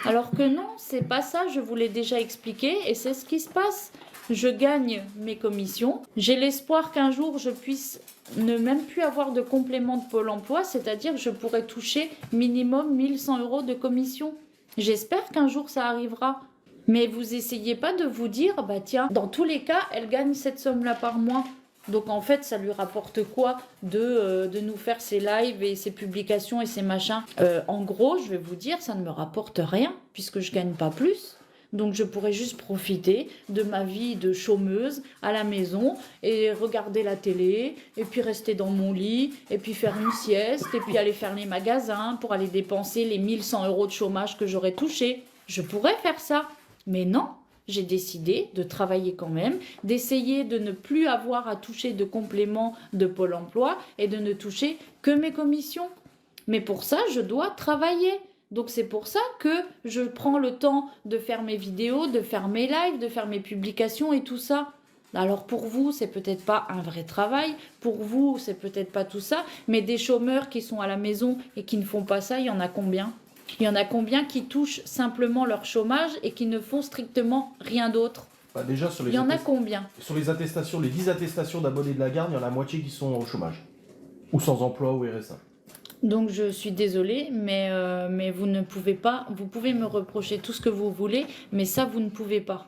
Alors que non, c'est pas ça. Je vous l'ai déjà expliqué et c'est ce qui se passe. Je gagne mes commissions. J'ai l'espoir qu'un jour, je puisse ne même plus avoir de complément de Pôle emploi, c'est-à-dire que je pourrais toucher minimum 1100 € de commission. J'espère qu'un jour ça arrivera. Mais vous essayez pas de vous dire, tiens, dans tous les cas, elle gagne cette somme-là par mois. Donc en fait, ça lui rapporte quoi de nous faire ses lives et ses publications et ses machins. En gros, je vais vous dire, ça ne me rapporte rien, puisque je gagne pas plus. Donc je pourrais juste profiter de ma vie de chômeuse à la maison et regarder la télé et puis rester dans mon lit et puis faire une sieste et puis aller faire les magasins pour aller dépenser les 1100 € de chômage que j'aurais touché. Je pourrais faire ça, mais non. J'ai décidé de travailler quand même, d'essayer de ne plus avoir à toucher de compléments de Pôle emploi et de ne toucher que mes commissions. Mais pour ça, je dois travailler. Donc c'est pour ça que je prends le temps de faire mes vidéos, de faire mes lives, de faire mes publications et tout ça. Alors pour vous, c'est peut-être pas un vrai travail, pour vous, c'est peut-être pas tout ça, mais des chômeurs qui sont à la maison et qui ne font pas ça, il y en a combien? Il y en a combien qui touchent simplement leur chômage et qui ne font strictement rien d'autre? Bah déjà, sur Il y en a combien? sur les attestations, les 10 attestations d'abonnés de la garde, il y en a la moitié qui sont au chômage. Ou sans emploi ou RSA. Donc je suis désolée, mais vous ne pouvez pas, vous pouvez me reprocher tout ce que vous voulez, mais ça, vous ne pouvez pas.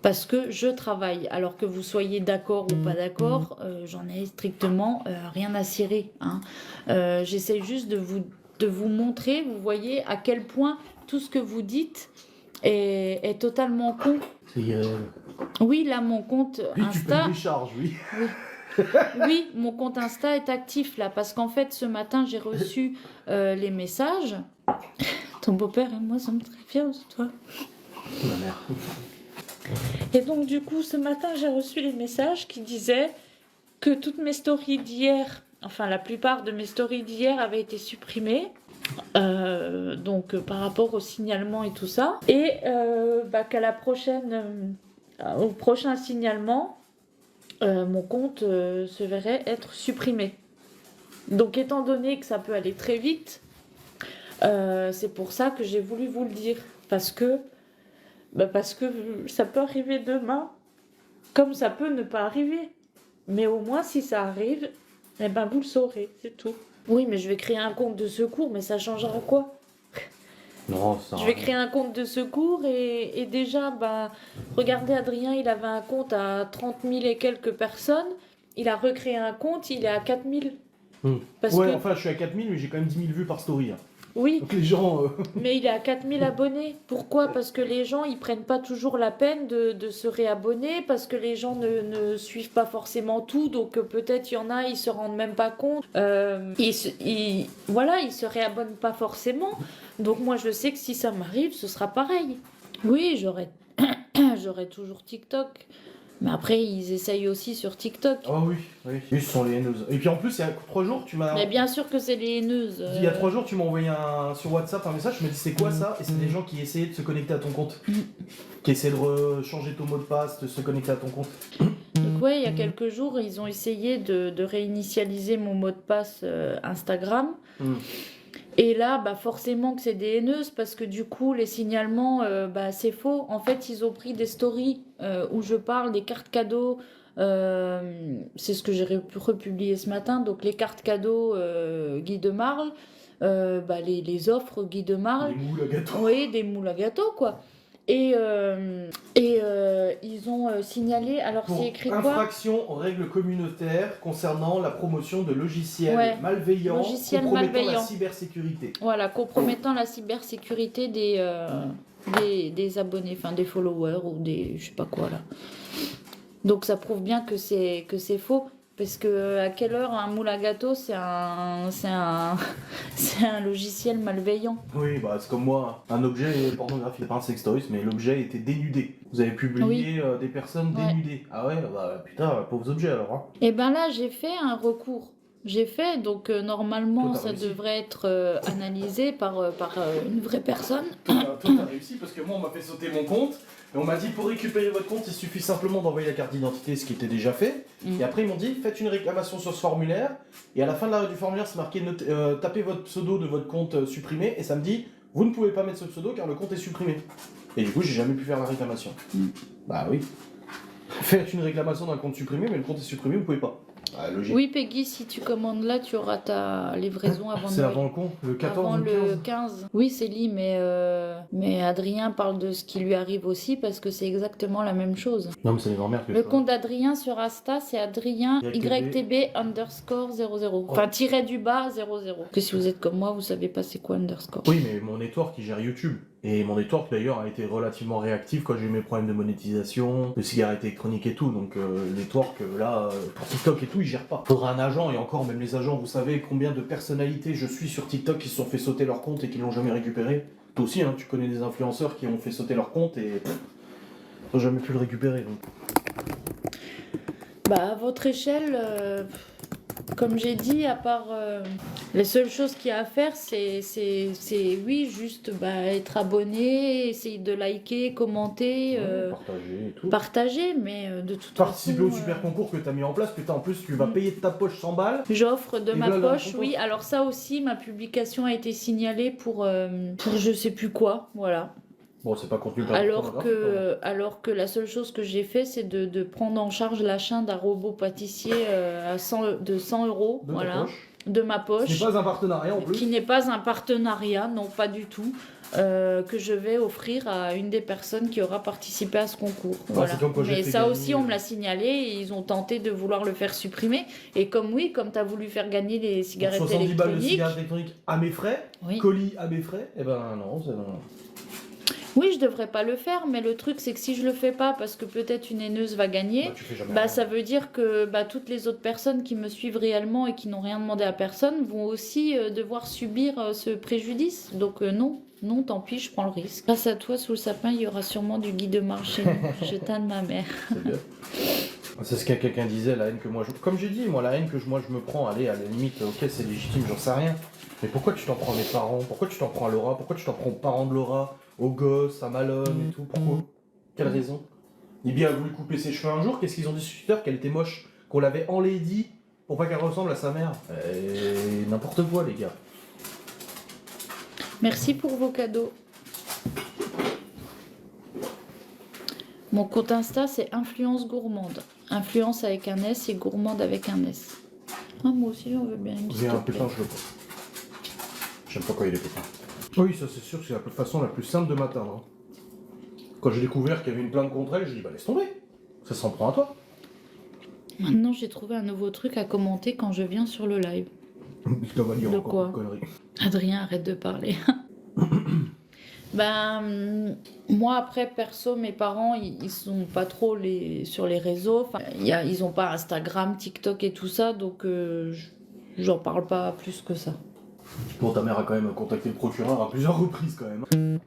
Parce que je travaille, alors que vous soyez d'accord ou pas d'accord, j'en ai strictement rien à cirer. Hein. J'essaie juste de vous montrer, vous voyez, à quel point tout ce que vous dites est totalement con. Oui, là, mon compte Oui, tu Insta... payes des charges, oui. Oui, mon compte Insta est actif, là, parce qu'en fait, ce matin, j'ai reçu les messages. Ton beau-père et moi sommes très fiers de toi. Ma mère. Et donc, du coup, ce matin, j'ai reçu les messages qui disaient que toutes mes stories d'hier, enfin, la plupart de mes stories d'hier avaient été supprimées. Donc, par rapport au signalement et tout ça. Et qu'à la prochaine, au prochain signalement, mon compte se verrait être supprimé. Donc, étant donné que ça peut aller très vite, c'est pour ça que j'ai voulu vous le dire. Parce que ça peut arriver demain, comme ça peut ne pas arriver. Mais au moins, si ça arrive, eh ben, vous le saurez, c'est tout. Oui, mais je vais créer un compte de secours, mais ça changera quoi? Non, ça. Je vais créer un compte de secours et déjà, regardez, Adrien, il avait un compte à 30 000 et quelques personnes. Il a recréé un compte, il est à 4 000. Parce ouais, que... enfin, je suis à 4000, mais j'ai quand même 10 000 vues par story. Hein. Oui, Donc les gens. mais il est à 4 000 abonnés. Pourquoi? Parce que les gens, ils prennent pas toujours la peine de se réabonner, parce que les gens ne suivent pas forcément tout, donc peut-être il y en a, ils se rendent même pas compte. Voilà, ils se réabonnent pas forcément. Donc moi, je sais que si ça m'arrive, ce sera pareil. Oui, j'aurai toujours TikTok. Mais après, ils essayent aussi sur TikTok. Oh oui, oui. Oui, ce sont les haineuses. Et puis en plus, il y a 3 jours, tu m'as. Mais bien sûr que c'est les haineuses. Il y a 3 jours, tu m'as envoyé sur WhatsApp un message, je me dis c'est quoi ça? Et c'est des gens qui essayaient de se connecter à ton compte. Qui essaient de changer ton mot de passe, de se connecter à ton compte. Donc ouais, il y a quelques jours, ils ont essayé de réinitialiser mon mot de passe Instagram. Et là, forcément que c'est des haineuses, parce que du coup, les signalements, c'est faux. En fait, ils ont pris des stories où je parle des cartes cadeaux. C'est ce que j'ai republié ce matin. Donc les cartes cadeaux Guy de Marle, les offres Guy de Marle. Des moules à gâteau. Oui, des moules à gâteau, quoi. Et ils ont signalé, alors Pour c'est écrit quoi? infraction aux règles communautaires concernant la promotion de logiciels malveillants compromettant la cybersécurité. Voilà, compromettant la cybersécurité des abonnés, enfin des followers ou des je sais pas quoi là. Donc ça prouve bien que c'est faux. Parce que à quelle heure un moule à gâteau c'est un logiciel malveillant. Oui, c'est comme moi, un objet pornographique, pas un sextoys, mais l'objet était dénudé. Vous avez publié des personnes dénudées. Ah ouais, putain, pauvres objets alors. Hein. Et là j'ai fait un recours. Donc normalement ça devrait être analysé par une vraie personne. Toi t'as réussi parce que moi on m'a fait sauter mon compte. Et on m'a dit pour récupérer votre compte, il suffit simplement d'envoyer la carte d'identité, ce qui était déjà fait. Et après, ils m'ont dit faites une réclamation sur ce formulaire. Et à la fin du formulaire, c'est marqué tapez votre pseudo de votre compte supprimé. Et ça me dit vous ne pouvez pas mettre ce pseudo car le compte est supprimé. Et du coup, j'ai jamais pu faire la réclamation. Bah oui. Faites une réclamation d'un compte supprimé, mais le compte est supprimé, vous pouvez pas. Logique. Oui, Peggy, si tu commandes là, tu auras ta livraison avant C'est avant le con, le 14 avant ou le 15. Oui, c'est lui, mais Adrien parle de ce qui lui arrive aussi parce que c'est exactement la même chose. Non, mais c'est les grand-mères que le compte d'Adrien sur Insta, c'est Adrien YTB_00. Enfin, tiré du bas 00. Que si vous êtes comme moi, vous savez pas c'est quoi underscore. Oui, mais mon network, il gère YouTube. Et mon network d'ailleurs a été relativement réactif quand j'ai eu mes problèmes de monétisation, de cigarettes électroniques et tout. Donc le network, là, pour TikTok et tout, il gère pas. Faudra un agent, et encore, même les agents, vous savez combien de personnalités je suis sur TikTok qui se sont fait sauter leur compte et qui l'ont jamais récupéré. Toi aussi, hein, tu connais des influenceurs qui ont fait sauter leur compte et n'ont jamais pu le récupérer. Donc. À votre échelle, Comme j'ai dit, à part les seules choses qu'il y a à faire, c'est oui, juste être abonné, essayer de liker, commenter, Partager et tout. partager, mais de toute Participer façon. au super concours que tu as mis en place, putain, en plus tu vas payer de ta poche 100 balles. J'offre de Et ma voilà, poche, concours. oui. Alors ça aussi, ma publication a été signalée pour je sais plus quoi, voilà. Bon, c'est pas contenu Alors que la seule chose que j'ai fait, c'est de prendre en charge l'achat d'un robot pâtissier de 100 euros, de ta voilà, poche. de ma poche. Ce n'est pas un partenariat en plus. Qui n'est pas un partenariat, non, pas du tout. Que je vais offrir à une des personnes qui aura participé à ce concours. Voilà. Mais ça aussi, on me l'a signalé et ils ont tenté de vouloir le faire supprimer. Et comme tu as voulu faire gagner les cigarettes 70 balles de électroniques. cigarettes électroniques à mes frais, Oui. colis à mes frais, et ben non, c'est... Oui, je devrais pas le faire, mais le truc c'est que si je le fais pas parce que peut-être une haineuse va gagner, tu fais jamais rien. ça veut dire que toutes les autres personnes qui me suivent réellement et qui n'ont rien demandé à personne vont aussi devoir subir ce préjudice. Donc non, tant pis, je prends le risque. Grâce à toi, sous le sapin, il y aura sûrement du guide de marche chez nous. Je t'aime ma mère. C'est bien. C'est ce que quelqu'un disait, la haine que moi je... Comme j'ai dit, moi la haine que moi je me prends, allez, à la limite, ok, c'est légitime, j'en sais rien. Mais pourquoi tu t'en prends à mes parents? Pourquoi tu t'en prends à Laura? Pourquoi tu t'en prends aux parents de Laura? Aux gosses, à Malone et tout? Pourquoi? Quelle raison? Ibi a voulu couper ses cheveux un jour, qu'est-ce qu'ils ont dit sur Twitter? Qu'elle était moche, qu'on l'avait enlaidie pour pas qu'elle ressemble à sa mère. N'importe quoi, les gars. Merci pour vos cadeaux. Mon compte Insta, c'est Influence Gourmande. Influence avec un S et gourmande avec un S. Ah, moi aussi, j'en veux bien une. J'ai un pépin, je veux pas. J'aime pas quand il y a des pépins. Oui, ça c'est sûr que c'est la façon la plus simple de m'atteindre. Quand j'ai découvert qu'il y avait une plainte contre elle, j'ai dit bah laisse tomber. Ça s'en prend à toi. Maintenant, j'ai trouvé un nouveau truc à commenter quand je viens sur le live. De quoi? Adrien, arrête de parler. Moi après perso, mes parents ils sont pas trop sur les réseaux. Enfin, ils ont pas Instagram, TikTok et tout ça, donc j'en parle pas plus que ça. Bon, ta mère a quand même contacté le procureur à plusieurs reprises quand même.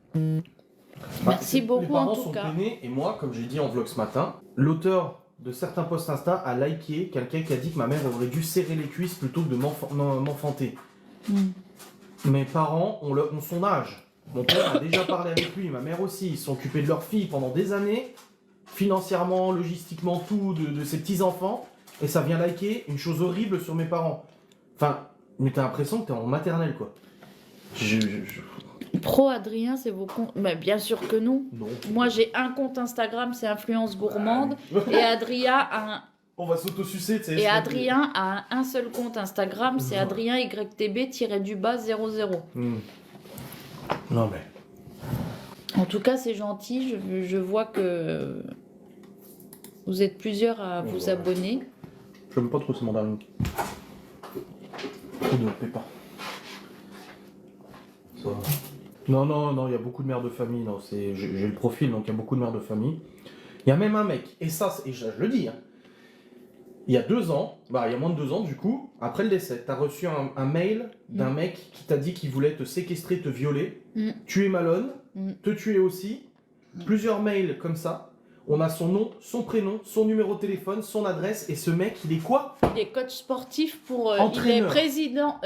Merci beaucoup en tout cas. Les parents sont peinés et moi, comme j'ai dit en vlog ce matin, l'auteur de certains posts Insta a liké quelqu'un qui a dit que ma mère aurait dû serrer les cuisses plutôt que de m'enfanter. Mes parents ont son âge. Mon père a déjà parlé avec lui, ma mère aussi. Ils se sont occupés de leur fille pendant des années, financièrement, logistiquement, tout, de ses petits-enfants. Et ça vient liker une chose horrible sur mes parents. Enfin, mais t'as l'impression que t'es en maternelle, quoi. Pro Adrien, c'est vos comptes? Mais bien sûr que non. Non. Moi, j'ai un compte Instagram, c'est Influence Gourmande. Et Adrien a un... On va s'autosucer, tu sais. Et Adrien a un seul compte Instagram, c'est Adrien YTB-00. Non mais... En tout cas, c'est gentil. Je vois que vous êtes plusieurs à vous abonner. J'aime pas trop ces mandarines. Trop de pépins. Ça va. Non, il y a beaucoup de mères de famille. J'ai le profil, donc il y a beaucoup de mères de famille. Il y a même un mec, et ça, je le dis, hein, il y a 2 ans, il y a moins de 2 ans du coup, après le décès, t'as reçu un mail d'un mec qui t'a dit qu'il voulait te séquestrer, te violer, tuer Malone, te tuer aussi, plusieurs mails comme ça. On a son nom, son prénom, son numéro de téléphone, son adresse, et ce mec, il est quoi? Il est coach sportif pour... Entraîneur. Il est président...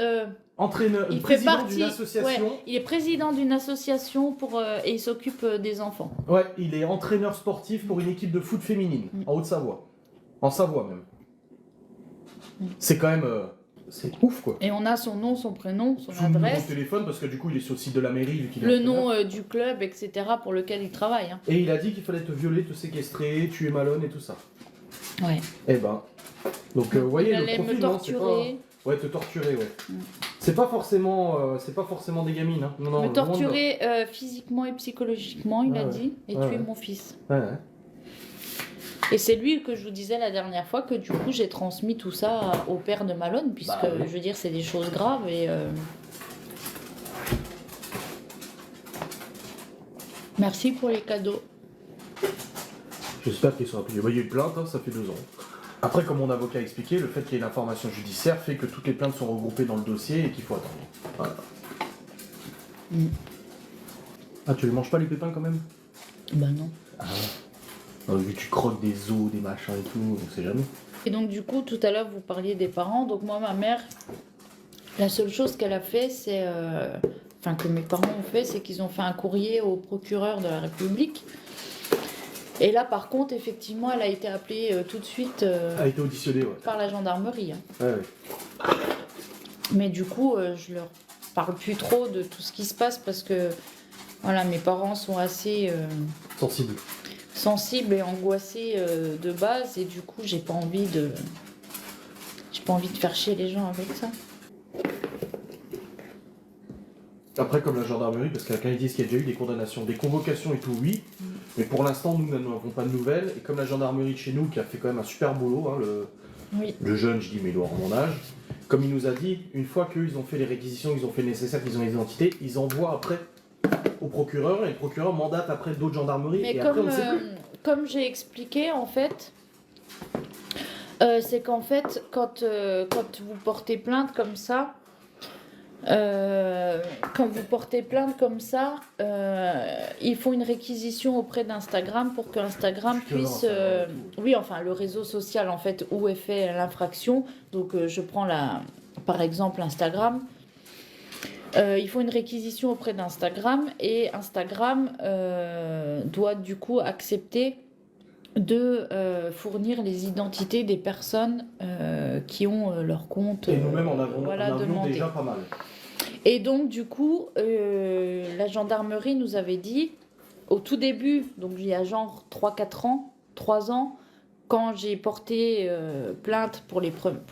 Entraîneur, il président fait partie d'une association. Ouais, il est président d'une association et il s'occupe des enfants. Ouais, il est entraîneur sportif pour une équipe de foot féminine, en Haute-Savoie. En Savoie même. C'est quand même... c'est ouf quoi. Et on a son nom, son prénom, son numéro de adresse, téléphone parce que du coup il est sur le site de la mairie vu qu'il est le entraîneur. nom du club, etc. pour lequel il travaille. Hein. Et il a dit qu'il fallait te violer, te séquestrer, tuer Malone et tout ça. Ouais. Eh ben... Donc vous voyez il le allait profil, me torturer. non, ouais, te torturer, ouais. C'est pas forcément des gamines, hein. Non, Me torturer physiquement et psychologiquement, il a dit, et tuer mon fils. Ouais. Et c'est lui que je vous disais la dernière fois que du coup j'ai transmis tout ça au père de Malone, puisque je veux dire c'est des choses graves et... Merci pour les cadeaux. J'espère qu'il sera plus. Il y a eu une plainte, hein, ça fait 2 ans. Après, comme mon avocat a expliqué, le fait qu'il y ait l'information judiciaire fait que toutes les plaintes sont regroupées dans le dossier et qu'il faut attendre. Voilà. Ah, tu les manges pas les pépins quand même? Bah non. Vu que tu croques des os, des machins et tout, on sait jamais. Et donc du coup, tout à l'heure, vous parliez des parents. Donc moi, ma mère, la seule chose qu'elle a fait, c'est... Enfin, que mes parents ont fait, c'est qu'ils ont fait un courrier au procureur de la République. Et là, par contre, effectivement, elle a été appelée tout de suite Elle a été auditionnée, ouais. par la gendarmerie. Hein. Ouais. Mais du coup, je leur parle plus trop de tout ce qui se passe parce que voilà, mes parents sont assez sensibles et angoissés de base et du coup, j'ai pas envie de faire chier les gens avec ça. Après, comme la gendarmerie, parce qu'à ils disent qu'il y a déjà eu des condamnations, des convocations et tout, oui. Mais pour l'instant, nous n'avons pas de nouvelles. Et comme la gendarmerie de chez nous, qui a fait quand même un super boulot, hein, le jeune, je dis, mais il doit avoir mon âge, comme il nous a dit, une fois qu'ils ont fait les réquisitions, qu'ils ont fait le nécessaire, qu'ils ont les identités, ils envoient après au procureur, et le procureur mandate après d'autres gendarmeries. Mais et comme, après, on ne sait plus. Comme j'ai expliqué, en fait, c'est qu'en fait, quand vous portez plainte comme ça, il faut une réquisition auprès d'Instagram pour que Instagram puisse... oui, enfin, le réseau social, en fait, où est fait l'infraction. Donc, je prends par exemple Instagram. Il faut une réquisition auprès d'Instagram et Instagram doit du coup accepter de fournir les identités des personnes qui ont leur compte. Et nous-mêmes, en avions déjà pas mal. Et donc, du coup, la gendarmerie nous avait dit, au tout début, donc il y a genre 3-4 ans, 3 ans, quand j'ai porté plainte pour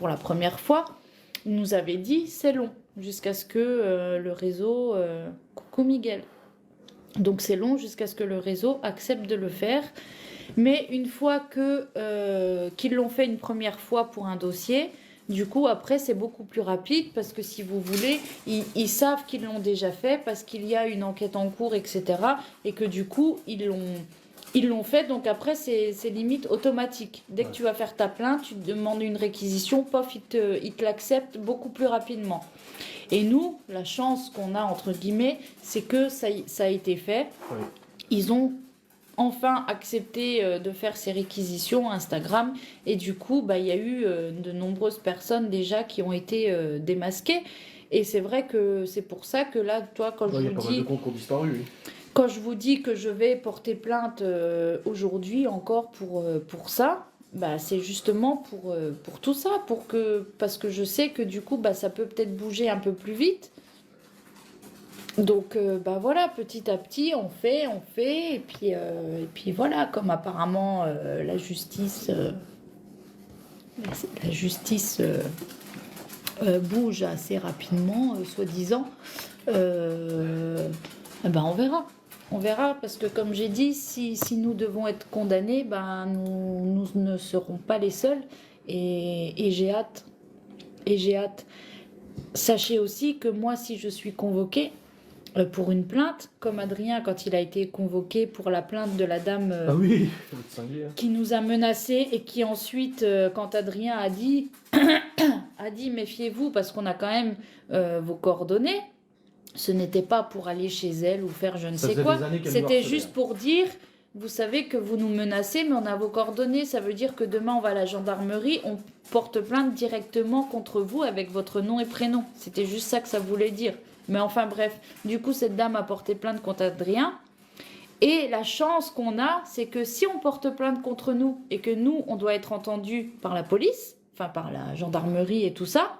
la première fois, ils nous avait dit, c'est long, jusqu'à ce que le réseau... coucou Miguel. Donc, c'est long jusqu'à ce que le réseau accepte de le faire. Mais une fois qu'ils l'ont fait une première fois pour un dossier... Du coup, après, c'est beaucoup plus rapide parce que si vous voulez, ils savent qu'ils l'ont déjà fait parce qu'il y a une enquête en cours, etc. Et que du coup, ils l'ont fait. Donc après, c'est limite automatique. Dès que tu vas faire ta plainte, tu demandes une réquisition, pof, ils te l'acceptent beaucoup plus rapidement. Et nous, la chance qu'on a, entre guillemets, c'est que ça a été fait. Oui. Ils ont enfin accepté de faire ces réquisitions Instagram et du coup il y a eu de nombreuses personnes déjà qui ont été démasquées et c'est vrai que c'est pour ça que là toi quand je vous dis... Il y a pas mal de comptes qui ont disparu, oui. Quand je vous dis que je vais porter plainte aujourd'hui encore pour ça, c'est justement pour tout ça, parce que je sais que du coup ça peut peut-être bouger un peu plus vite. Donc voilà, petit à petit, on fait, et puis voilà, comme apparemment la justice bouge assez rapidement, soi-disant, on verra. On verra, parce que comme j'ai dit, si nous devons être condamnés, nous ne serons pas les seuls, et j'ai hâte. Sachez aussi que moi, si je suis convoquée, pour une plainte, comme Adrien quand il a été convoqué pour la plainte de la dame qui nous a menacés et qui ensuite, quand Adrien a dit méfiez-vous parce qu'on a quand même vos coordonnées, ce n'était pas pour aller chez elle ou faire je ne sais quoi, c'était juste pour dire vous savez que vous nous menacez mais on a vos coordonnées, ça veut dire que demain on va à la gendarmerie, on porte plainte directement contre vous avec votre nom et prénom, c'était juste ça que ça voulait dire. Mais enfin bref, du coup cette dame a porté plainte contre Adrien et la chance qu'on a, c'est que si on porte plainte contre nous et que nous on doit être entendu par la police, enfin par la gendarmerie et tout ça,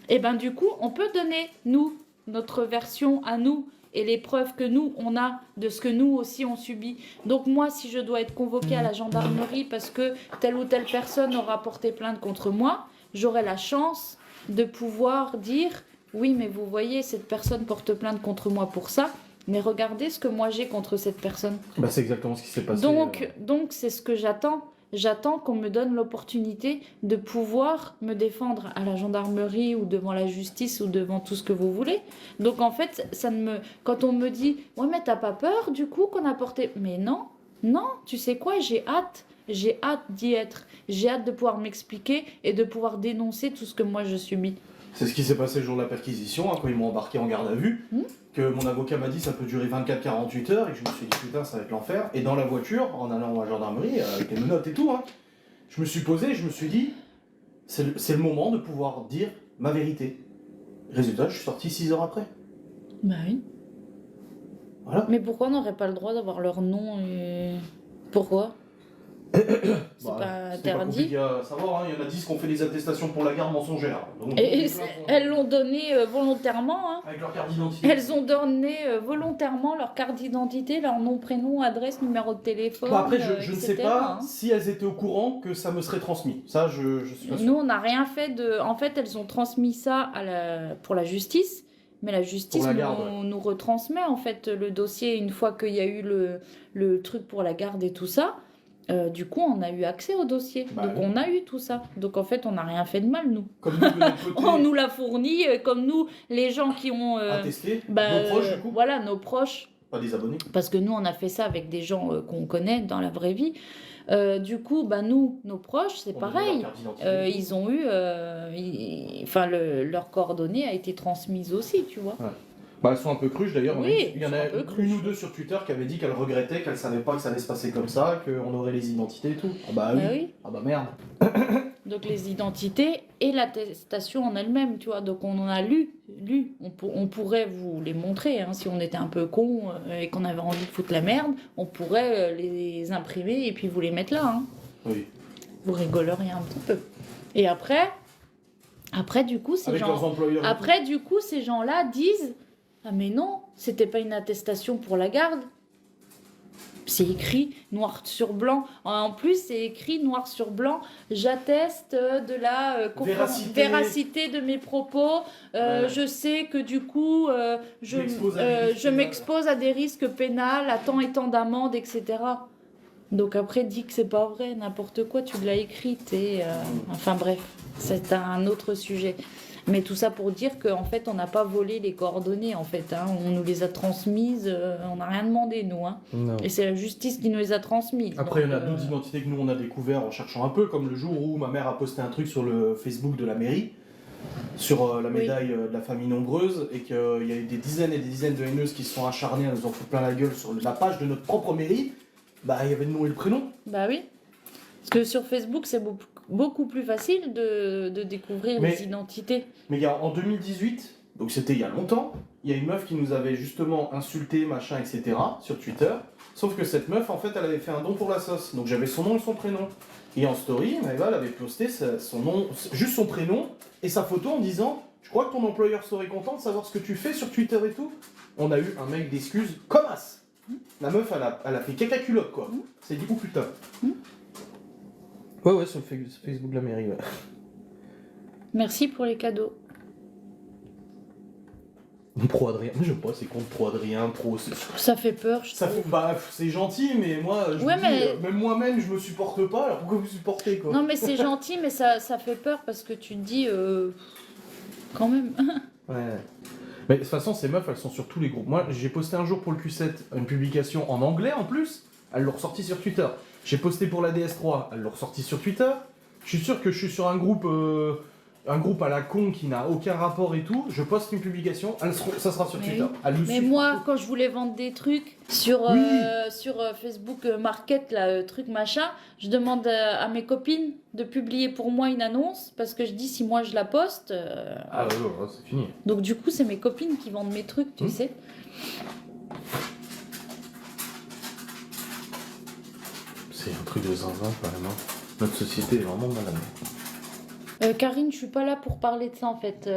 et du coup on peut donner nous notre version à nous et les preuves que nous on a de ce que nous aussi on subit. Donc moi si je dois être convoquée à la gendarmerie parce que telle ou telle personne aura porté plainte contre moi, j'aurai la chance de pouvoir dire oui, mais vous voyez, cette personne porte plainte contre moi pour ça, mais regardez ce que moi j'ai contre cette personne. C'est exactement ce qui s'est passé. Donc c'est ce que j'attends. J'attends qu'on me donne l'opportunité de pouvoir me défendre à la gendarmerie ou devant la justice ou devant tout ce que vous voulez. Donc en fait, quand on me dit « Ouais, mais t'as pas peur du coup qu'on a porté... » Mais non, tu sais quoi, j'ai hâte d'y être. J'ai hâte de pouvoir m'expliquer et de pouvoir dénoncer tout ce que moi je subis. C'est ce qui s'est passé le jour de la perquisition, quand ils m'ont embarqué en garde à vue, que mon avocat m'a dit ça peut durer 24-48 heures, et que je me suis dit putain ça va être l'enfer. Et dans la voiture, en allant à la gendarmerie, avec les menottes et tout, je me suis posé et je me suis dit, c'est le moment de pouvoir dire ma vérité. Résultat, je suis sorti 6 heures après. Bah oui. Voilà. Mais pourquoi on n'aurait pas le droit d'avoir leur nom et... Pourquoi? C'est pas C'est pas interdit. compliqué à savoir, hein. Il y en a 10 qui ont fait des attestations pour la garde mensongère. Donc, Et elles l'ont donné volontairement. Hein. avec leur carte d'identité. Elles ont donné volontairement leur carte d'identité, leur nom, prénom, adresse, numéro de téléphone. Bon, après, je ne etc., sais pas hein. si elles étaient au courant que ça me serait transmis. Ça, je suis pas sûr. Nous, on n'a rien fait de. En fait, elles ont transmis ça pour la justice, mais la justice Pour la garde, nous retransmet en fait le dossier une fois qu'il y a eu le truc pour la garde et tout ça. Du coup, on a eu accès au dossier. Bah donc, oui. on a eu tout ça. Donc, en fait, on n'a rien fait de mal, nous. Comme nous, de notre côté, On nous l'a fourni, comme nous, les gens qui ont. attesté, Bah, nos proches, du coup, Voilà, nos proches. pas des abonnés. Parce que nous, on a fait ça avec des gens qu'on connaît dans la vraie vie. Du coup, bah, nous, nos proches, c'est On a pareil. leur carte d'identité. Ils ont eu. Leurs coordonnées a été transmise aussi, tu vois. Bah, elles sont un peu cruches d'ailleurs. Oui, Il y en elles a sont un peu cruches. une ou deux sur Twitter qui avaient dit qu'elles regrettaient, qu'elles savaient pas que ça allait se passer comme ça, qu'on aurait les identités et tout. Ah bah oui. Ah oui. Ah bah merde. Donc les identités et l'attestation en elle-même, tu vois. Donc on en a lu. On pourrait vous les montrer, hein, si on était un peu con et qu'on avait envie de foutre la merde, on pourrait les imprimer et puis vous les mettre là. Hein. Oui. Vous rigoleriez un petit peu. Et après du coup, Avec leurs employeurs. et Après, du coup, ces gens-là disent ah, mais non, c'était pas une attestation pour la garde. C'est écrit noir sur blanc. En plus, c'est écrit noir sur blanc. J'atteste de la véracité de mes propos. Ouais. Je sais que du coup, je m'expose à des risques pénals, à tant et tant d'amendes, etc. Donc après, dis que c'est pas vrai, n'importe quoi, tu l'as écrite. Enfin bref, c'est un autre sujet. Mais tout ça pour dire qu'en fait, on n'a pas volé les coordonnées, en fait. Hein. On nous les a transmises, on n'a rien demandé, nous. Hein. Non. Et c'est la justice qui nous les a transmises. Après, il y en a Donc, d'autres identités que nous on a découvert en cherchant un peu, comme le jour où ma mère a posté un truc sur le Facebook de la mairie, sur la médaille de la famille nombreuse, et qu'il y a eu des dizaines et des dizaines de haineuses qui se sont acharnées à nous en foutre plein la gueule sur la page de notre propre mairie. Bah, il y avait le nom et le prénom. Bah oui. Parce que sur Facebook, c'est beaucoup plus facile de découvrir les identités. Mais en 2018, donc c'était il y a longtemps, il y a une meuf qui nous avait justement insulté, machin, etc. sur Twitter. Sauf que cette meuf, en fait, elle avait fait un don pour la sauce. Donc j'avais son nom et son prénom. Et en story, Maëva, elle avait posté son nom, juste son prénom et sa photo en disant « Je crois que ton employeur serait content de savoir ce que tu fais sur Twitter et tout. » On a eu un mail d'excuses comme as. La meuf, elle a fait caca culotte, quoi. C'est dit « Oh putain. » Ouais, sur le Facebook de la mairie, ouais. Merci pour les cadeaux. Pro Adrien, moi j'aime pas, c'est contre Pro Adrien, Pro. Ça fait peur, je Ça trouve. fait, bah, c'est gentil, mais moi, je Ouais, me dis, mais- même moi-même, je me supporte pas, alors pourquoi vous supportez, quoi? Non, mais c'est gentil, mais ça fait peur parce que tu te dis... quand même. Ouais. Mais de toute façon, ces meufs, elles sont sur tous les groupes. Moi, j'ai posté un jour pour le Q7 une publication en anglais en plus, elles l'ont ressorti sur Twitter. J'ai posté pour la DS3, elles l'ont ressorti sur Twitter. Je suis sûr que je suis sur un groupe à la con qui n'a aucun rapport et tout. Je poste une publication, ça sera sur Mais Twitter. oui. Elles nous Mais suivent moi, partout. quand je voulais vendre des trucs sur, Oui. sur Facebook Market, là, truc machin, je demande à mes copines de publier pour moi une annonce parce que je dis si moi je la poste. Ah ouais, ouais, c'est fini. Donc du coup, c'est mes copines qui vendent mes trucs, tu sais. C'est un truc de zinzin quand même. Hein. Notre société est vraiment malade. Karine, je suis pas là pour parler de ça en fait.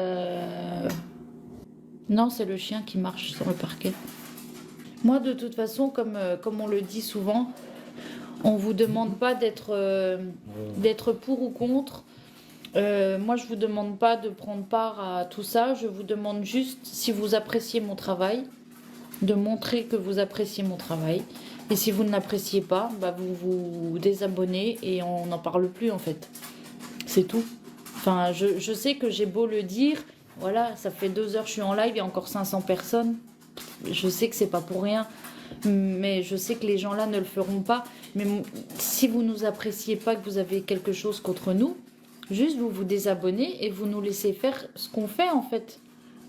Non, c'est le chien qui marche sur le parquet. Moi, de toute façon, comme on le dit souvent, on vous demande pas d'être pour ou contre. Moi, je vous demande pas de prendre part à tout ça. Je vous demande juste, si vous appréciez mon travail, de montrer que vous appréciez mon travail. Et si vous ne l'appréciez pas, bah vous vous désabonnez et on n'en parle plus en fait. C'est tout. Enfin, je sais que j'ai beau le dire, voilà, ça fait 2 heures que je suis en live, il y a encore 500 personnes. Je sais que c'est pas pour rien, mais je sais que les gens là ne le feront pas. Mais si vous nous appréciez pas, que vous avez quelque chose contre nous, juste vous vous désabonnez et vous nous laissez faire ce qu'on fait en fait.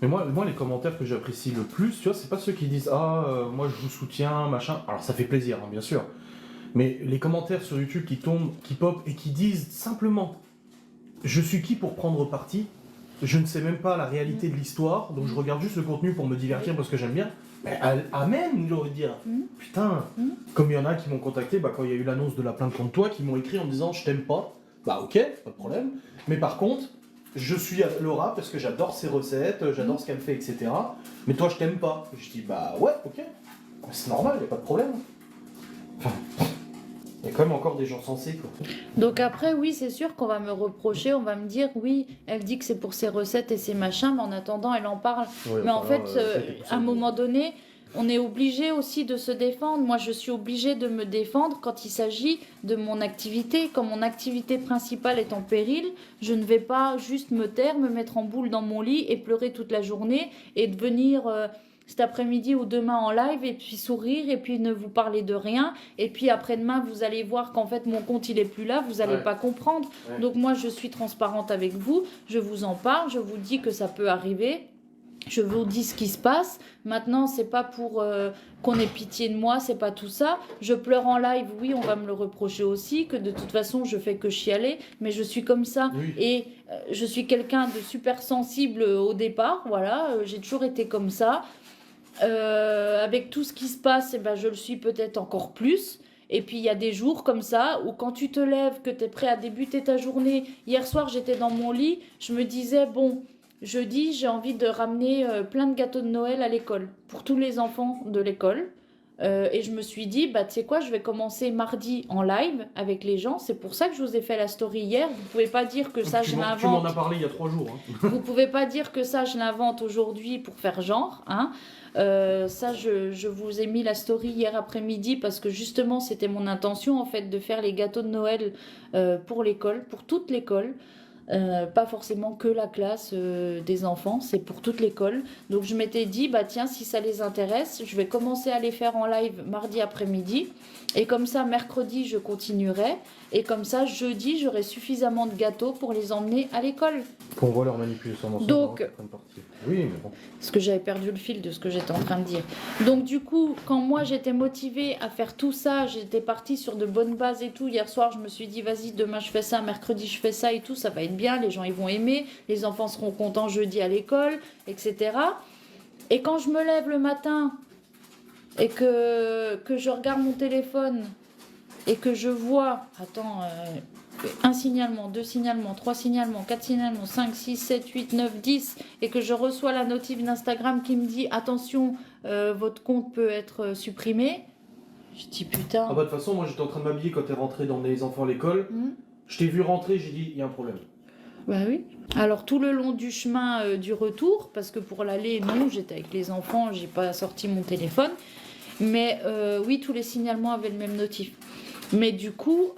Mais moi, les commentaires que j'apprécie le plus, tu vois, c'est pas ceux qui disent « Ah, moi je vous soutiens, machin ». Alors ça fait plaisir, hein, bien sûr. Mais les commentaires sur YouTube qui tombent, qui pop et qui disent simplement « Je suis qui pour prendre parti ? Je ne sais même pas la réalité de l'histoire, donc je regarde juste le contenu pour me divertir parce que j'aime bien. » Mais amen, j'ai envie de dire. Putain, comme il y en a qui m'ont contacté quand il y a eu l'annonce de la plainte contre toi, qui m'ont écrit en me disant « Je t'aime pas. » Bah ok, pas de problème. Mais par contre, je suis Laura parce que j'adore ses recettes, j'adore ce qu'elle fait, etc. Mais toi, je t'aime pas. Je dis bah ouais, ok. C'est normal, y a pas de problème. Enfin, il y a quand même encore des gens sensés, quoi. Donc après, oui, c'est sûr qu'on va me reprocher, on va me dire, oui, elle dit que c'est pour ses recettes et ses machins, mais en attendant, elle en parle. Ouais, mais en enfin, fait, à un moment donné, on est obligé aussi de se défendre. Moi, je suis obligée de me défendre quand il s'agit de mon activité. Quand mon activité principale est en péril, je ne vais pas juste me taire, me mettre en boule dans mon lit et pleurer toute la journée et de venir cet après-midi ou demain en live et puis sourire et puis ne vous parler de rien. Et puis après-demain, vous allez voir qu'en fait, mon compte, il est plus là. Vous n'allez pas comprendre. Ouais. Donc moi, je suis transparente avec vous. Je vous en parle. Je vous dis que ça peut arriver. Je vous dis ce qui se passe. Maintenant, c'est pas pour qu'on ait pitié de moi, c'est pas tout ça. Je pleure en live, oui, on va me le reprocher aussi, que de toute façon, je fais que chialer, mais je suis comme ça. Oui. Et je suis quelqu'un de super sensible au départ, voilà, j'ai toujours été comme ça. Avec tout ce qui se passe, eh ben, je le suis peut-être encore plus. Et puis il y a des jours comme ça où quand tu te lèves, que tu es prêt à débuter ta journée. Hier soir, j'étais dans mon lit, je me disais, bon... Jeudi, j'ai envie de ramener plein de gâteaux de Noël à l'école, pour tous les enfants de l'école. Et je me suis dit, bah, tu sais quoi, je vais commencer mardi en live avec les gens. C'est pour ça que je vous ai fait la story hier. Vous pouvez pas dire que ça, je l'invente. Tu m'en as parlé il y a 3 jours. Hein. Vous pouvez pas dire que ça, je l'invente aujourd'hui pour faire genre. Hein. Ça, je vous ai mis la story hier après-midi parce que justement, c'était mon intention en fait de faire les gâteaux de Noël pour l'école, pour toute l'école. Pas forcément que la classe des enfants, c'est pour toute l'école. Donc je m'étais dit, bah tiens, si ça les intéresse, je vais commencer à les faire en live mardi après-midi. Et comme ça, mercredi, je continuerai. Et comme ça, jeudi, j'aurai suffisamment de gâteaux pour les emmener à l'école. Qu'on voit leur manipulation dans Donc, oui, mais bon. Parce que j'avais perdu le fil de ce que j'étais en train de dire. Donc du coup, quand moi j'étais motivée à faire tout ça, j'étais partie sur de bonnes bases et tout. Hier soir, je me suis dit, vas-y, demain je fais ça, mercredi je fais ça et tout, ça va être bien, les gens ils vont aimer, les enfants seront contents jeudi à l'école, etc. Et quand je me lève le matin et que je regarde mon téléphone et que je vois, un signalement, 2 signalements, 3 signalements, 4 signalements, 5, 6, 7, 8, 9, 10 et que je reçois la notif d'Instagram qui me dit attention, votre compte peut être supprimé. Je dis putain. Ah bah de toute façon, moi j'étais en train de m'habiller quand t'es rentré d'emmener les enfants à l'école. Je t'ai vu rentrer, j'ai dit il y a un problème. Bah oui. Alors tout le long du chemin du retour, parce que pour l'aller, non, j'étais avec les enfants, j'ai pas sorti mon téléphone. Mais oui, tous les signalements avaient le même notif. Mais du coup,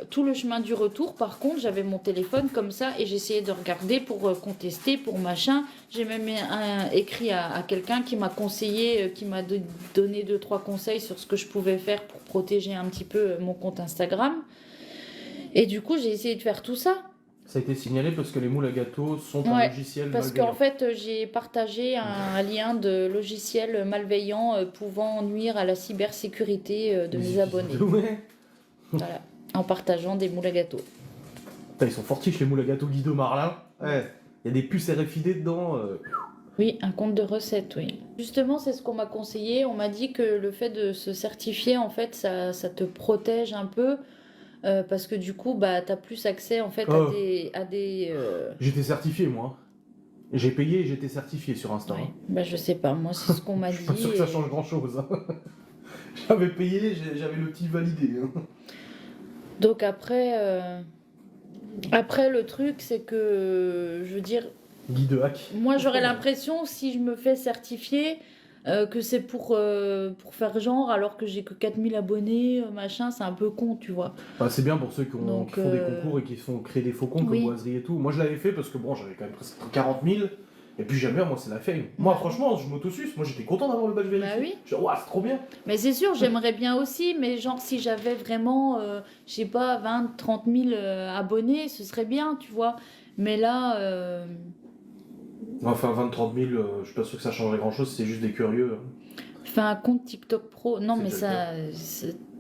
tout le chemin du retour, par contre, j'avais mon téléphone comme ça et j'essayais de regarder pour contester, pour machin. J'ai même écrit à quelqu'un qui m'a conseillé, qui m'a donné 2-3 conseils sur ce que je pouvais faire pour protéger un petit peu mon compte Instagram. Et du coup, j'ai essayé de faire tout ça. Ça a été signalé parce que les moules à gâteaux sont un logiciel parce malveillant. Parce qu'en fait, j'ai partagé un lien de logiciel malveillant pouvant nuire à la cybersécurité de mes abonnés. Ouais. Voilà, en partageant des moules à gâteaux. Putain, ils sont fortiches les moules à gâteaux Guido Marlin. Ouais. Il y a des puces RFID dedans. Oui, un compte de recettes, oui. Justement, c'est ce qu'on m'a conseillé. On m'a dit que le fait de se certifier, en fait, ça te protège un peu. Parce que du coup, bah, tu as plus accès en fait à des J'étais certifié, moi. J'ai payé et j'étais certifié sur Insta. Ouais. Bah, je sais pas, moi c'est ce qu'on m'a dit. Je suis pas sûr que ça change grand-chose. Hein. J'avais payé, j'avais le petit validé. Hein. Donc après, le truc, c'est que, je veux dire... Guy de hack. Moi, j'aurais l'impression, si je me fais certifier... que c'est pour faire genre alors que j'ai que 4000 abonnés, machin, c'est un peu con, tu vois. Bah, c'est bien pour ceux qui font des concours et qui font créer des faux comptes comme Boiserie et tout. Moi je l'avais fait parce que bon, j'avais quand même presque 40 000 et puis j'aime bien, moi c'est la fame. Moi franchement, je m'autosuce, moi j'étais content d'avoir le badge vérifié. Bah oui. Genre, ouais, c'est trop bien. Mais c'est sûr, j'aimerais bien aussi, mais genre si j'avais vraiment, je sais pas, 20, 30 000 abonnés, ce serait bien, tu vois. Mais là... Enfin, 20-30 000, je suis pas sûr que ça changerait grand chose, c'est juste des curieux. Fais un compte TikTok Pro. Non, mais ça.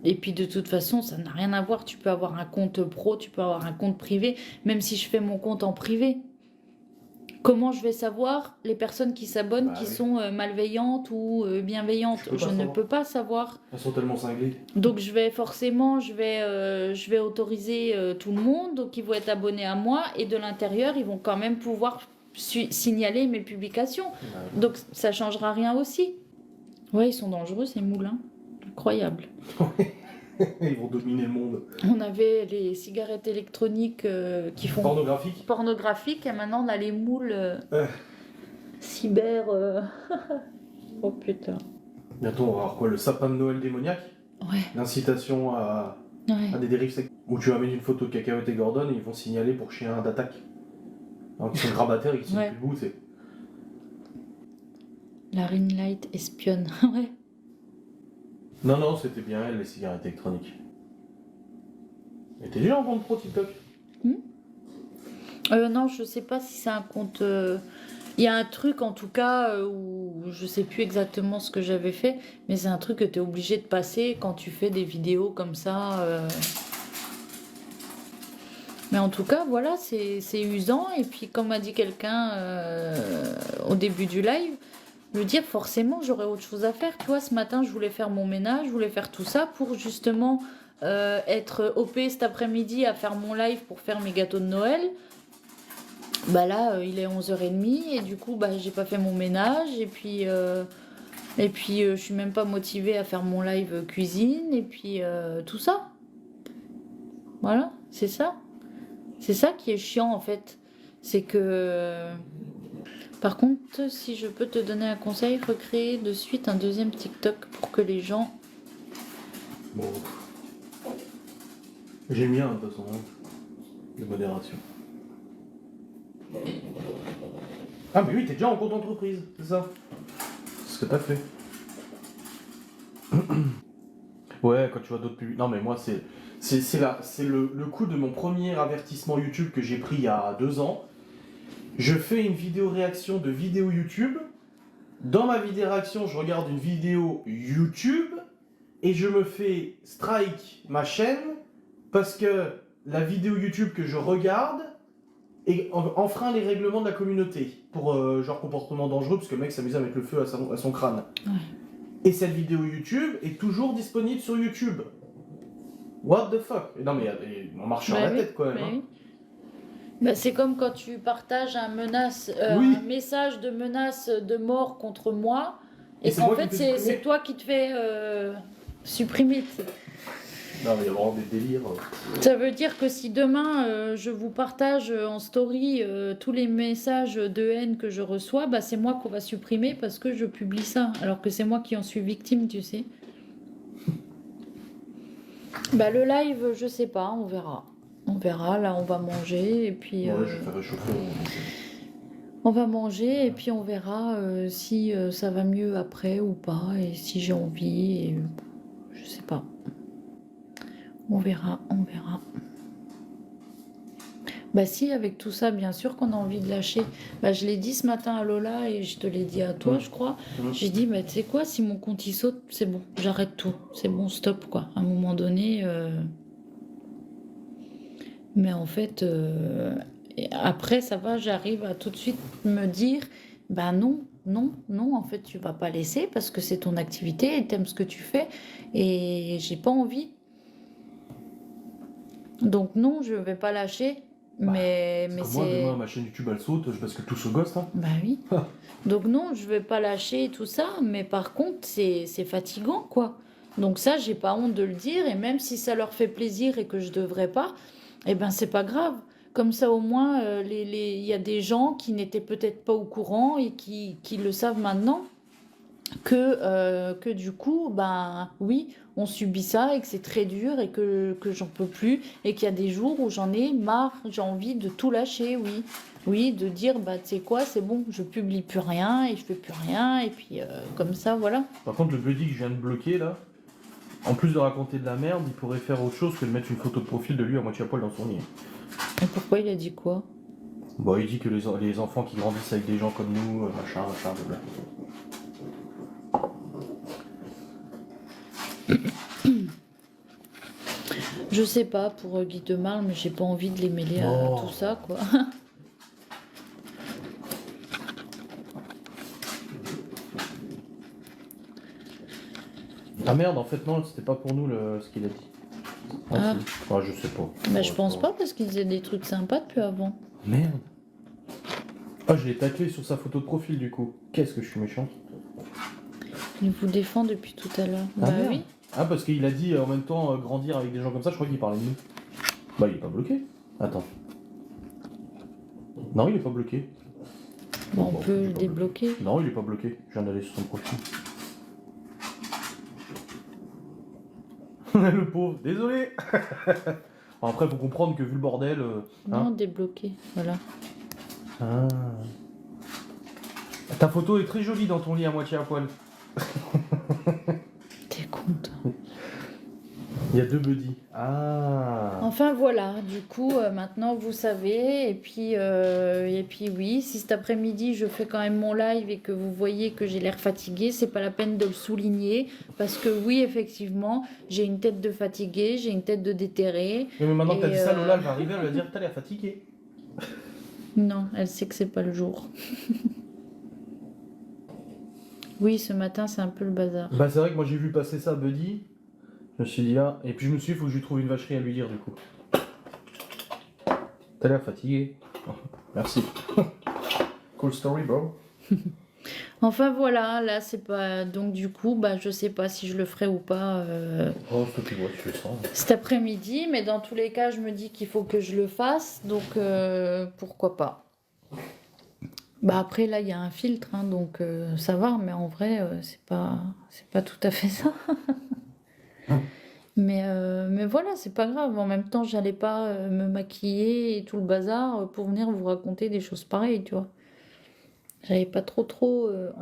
Et puis de toute façon, ça n'a rien à voir. Tu peux avoir un compte pro, tu peux avoir un compte privé, même si je fais mon compte en privé. Comment je vais savoir les personnes qui s'abonnent qui sont malveillantes ou bienveillantes? Je ne peux pas savoir. Elles sont tellement cinglées. Donc je vais autoriser tout le monde, donc ils vont être abonnés à moi et de l'intérieur, ils vont quand même pouvoir signaler mes publications. Donc ça changera rien aussi. Ouais, ils sont dangereux ces moules, hein. Incroyable. Ils vont dominer le monde. On avait les cigarettes électroniques qui font pornographiques et maintenant on a les moules cyber. Oh putain. Bientôt on va avoir quoi, le sapin de Noël démoniaque? Ouais. L'incitation à des dérives sexuelles. Où tu amènes une photo de Cacahuète et Gordon et ils vont signaler pour chien d'attaque. Alors qu'ils sont grabataires et qu'ils sont plus debout, c'est. La ring light espionne, ouais. Non, c'était bien elle, les cigarettes électroniques. Mais t'es déjà en compte pro TikTok? Non, je sais pas si c'est un compte. Il y a un truc en tout cas où je sais plus exactement ce que j'avais fait, mais c'est un truc que tu es obligé de passer quand tu fais des vidéos comme ça. Mais en tout cas, voilà, c'est usant. Et puis, comme a dit quelqu'un au début du live, je veux dire, forcément, j'aurais autre chose à faire. Tu vois, ce matin, je voulais faire mon ménage, je voulais faire tout ça pour justement être OP cet après-midi à faire mon live pour faire mes gâteaux de Noël. Bah là, il est 11h30 et du coup, bah, j'ai pas fait mon ménage. Et puis, je suis même pas motivée à faire mon live cuisine. Et puis, tout ça. Voilà, c'est ça. C'est ça qui est chiant en fait. C'est que... Par contre, si je peux te donner un conseil, recréer de suite un deuxième TikTok pour que les gens... Bon. J'ai mis un de toute façon, de modération. Ah mais oui, t'es déjà en compte entreprise, c'est ça? C'est ce que t'as fait. Ouais, quand tu vois d'autres publics... Non mais moi c'est le coup de mon premier avertissement YouTube que j'ai pris il y a 2 ans. Je fais une vidéo réaction de vidéo YouTube. Dans ma vidéo réaction, je regarde une vidéo YouTube et je me fais strike ma chaîne parce que la vidéo YouTube que je regarde enfreint les règlements de la communauté pour genre comportement dangereux parce que le mec s'amuse à mettre le feu à son crâne. Ouais. Et cette vidéo YouTube est toujours disponible sur YouTube. What the fuck? Non mais on marche sur la tête quand même. Hein. Bah, c'est comme quand tu partages un message de menace de mort contre moi et qu'en fait c'est toi qui te fais supprimer. Non mais il y a vraiment des délires. Ça veut dire que si demain je vous partage en story tous les messages de haine que je reçois, bah, c'est moi qu'on va supprimer parce que je publie ça, alors que c'est moi qui en suis victime, tu sais. Bah, le live, je sais pas, on verra. On verra, là on va manger et puis... Ouais, je vais faire réchauffer. On va manger et puis on verra si ça va mieux après ou pas et si j'ai envie et je sais pas. On verra. Bah si, avec tout ça, bien sûr qu'on a envie de lâcher. Bah je l'ai dit ce matin à Lola et je te l'ai dit à toi, je crois. J'ai dit, bah tu sais quoi, si mon compte il saute, c'est bon, j'arrête tout. C'est bon, stop quoi. À un moment donné... Mais en fait, après, ça va, j'arrive à tout de suite me dire, bah non, en fait, tu vas pas laisser parce que c'est ton activité et t'aimes ce que tu fais et j'ai pas envie. Donc non, je vais pas lâcher. Bah, mais c'est... Moi, demain, ma chaîne YouTube, elle saute, je bascule tout sur Ghost. Hein. Bah oui. Donc non, je vais pas lâcher tout ça, mais par contre, c'est fatigant, quoi. Donc ça, j'ai pas honte de le dire, et même si ça leur fait plaisir et que je devrais pas, eh ben c'est pas grave. Comme ça, au moins, il y a des gens qui n'étaient peut-être pas au courant et qui le savent maintenant, que du coup, ben oui, on subit ça et que c'est très dur et que j'en peux plus et qu'il y a des jours où j'en ai marre, j'ai envie de tout lâcher, oui. Oui, de dire, bah tu sais quoi, c'est bon, je publie plus rien et je fais plus rien et puis comme ça, voilà. Par contre, le buddy que je viens de bloquer là, en plus de raconter de la merde, il pourrait faire autre chose que de mettre une photo de profil de lui à moitié à poil dans son lit. Et pourquoi il a dit quoi? Bah, il dit que les enfants qui grandissent avec des gens comme nous, machin, blablabla. Je sais pas pour Guy de Marle, mais j'ai pas envie de les mêler à Oh. tout ça, quoi. Ah merde, en fait non, c'était pas pour nous ce qu'il a dit. Ah. Si. Ah, je sais pas. Bah, je pense pas parce qu'il disait des trucs sympas depuis avant. Merde. Ah, je l'ai taclé sur sa photo de profil du coup. Qu'est-ce que je suis méchant. Il vous défend depuis tout à l'heure. Ah, Bah merde. oui. Ah, parce qu'il a dit en même temps grandir avec des gens comme ça, je crois qu'il parlait de nous. Bah, il est pas bloqué. Attends. Non, il est pas bloqué. Bon, on Bon, peut il est le pas débloquer. bloqué. Non, il est pas bloqué. Je viens d'aller sur son profil. Le pauvre, désolé. Bon, après, faut comprendre que vu le bordel. Non, débloqué. Voilà. Ah. Ta photo est très jolie dans ton lit à moitié à poil. T'es content. Il y a 2 buddies. Ah. Enfin voilà, du coup maintenant vous savez, et puis oui, si cet après-midi je fais quand même mon live et que vous voyez que j'ai l'air fatiguée, c'est pas la peine de le souligner, parce que oui effectivement, j'ai une tête de fatiguée, j'ai une tête de déterrée. Mais maintenant que t'as Et, dit ça, Lola elle va arriver, elle va dire t'as l'air fatiguée. Non, elle sait que c'est pas le jour. Oui, ce matin c'est un peu le bazar. Bah c'est vrai que moi j'ai vu passer ça, Buddy. Je me suis dit ah, et puis je me suis dit faut que je lui trouve une vacherie à lui dire du coup. T'as l'air fatigué. Merci. Cool story bro. Enfin voilà, là c'est pas, donc du coup bah je sais pas si je le ferai ou pas Oh c'est toi qui vois, tu fais ça. cet après-midi, mais dans tous les cas je me dis qu'il faut que je le fasse, donc pourquoi pas. Bah après là il y a un filtre, hein, donc ça va, mais en vrai c'est pas tout à fait ça. Mais voilà, c'est pas grave. En même temps, j'allais pas me maquiller et tout le bazar pour venir vous raconter des choses pareilles, tu vois. J'avais pas trop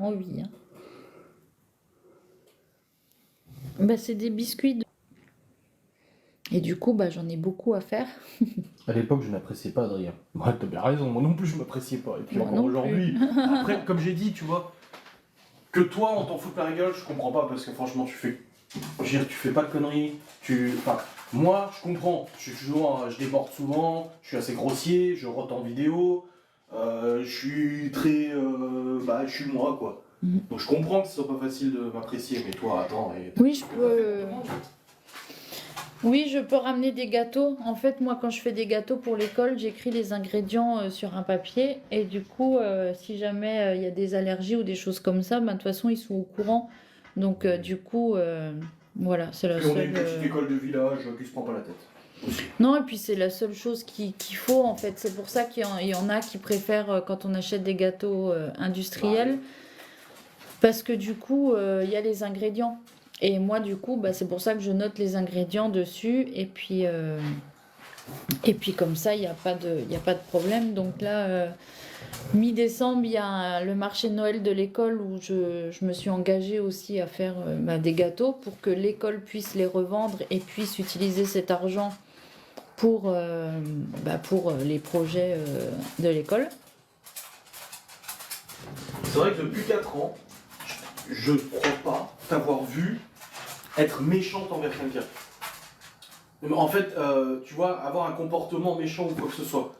envie. Hein. Bah, c'est des biscuits. Et du coup, bah, j'en ai beaucoup à faire. À l'époque, je n'appréciais pas Adrien. Ouais, t'as bien raison, moi non plus je m'appréciais pas. Et puis Moi encore non plus. aujourd'hui. Après, comme j'ai dit, tu vois, que toi on t'en fout plein la gueule, je comprends pas parce que franchement tu fais. Je veux dire, tu fais pas de conneries. Enfin, moi je comprends. Je suis toujours. Je déborde souvent, je suis assez grossier, je rote en vidéo, je suis très. Bah, je suis moi quoi. Mhm. Donc je comprends que ce soit pas facile de m'apprécier, mais toi, attends. Oui, je peux. Oui, je peux ramener des gâteaux. En fait, moi, quand je fais des gâteaux pour l'école, j'écris les ingrédients sur un papier. Et du coup, si jamais il y a des allergies ou des choses comme ça, bah, de toute façon, ils sont au courant. Donc, du coup, voilà, c'est la Puis on est seule. une petite école de village qui se prend pas la tête. Aussi. Non, et puis c'est la seule chose qu'il faut, en fait. C'est pour ça il y en a qui préfèrent quand on achète des gâteaux industriels. Parce que du coup, il y a les ingrédients. Et moi, du coup, bah, c'est pour ça que je note les ingrédients dessus. Et puis comme ça, il n'y a pas de problème. Donc là, mi-décembre, il y a le marché de Noël de l'école où je me suis engagée aussi à faire des gâteaux pour que l'école puisse les revendre et puisse utiliser cet argent pour les projets de l'école. C'est vrai que depuis 4 ans, je ne crois pas t'avoir vu être méchante envers quelqu'un. En fait, tu vois, avoir un comportement méchant ou quoi que ce soit.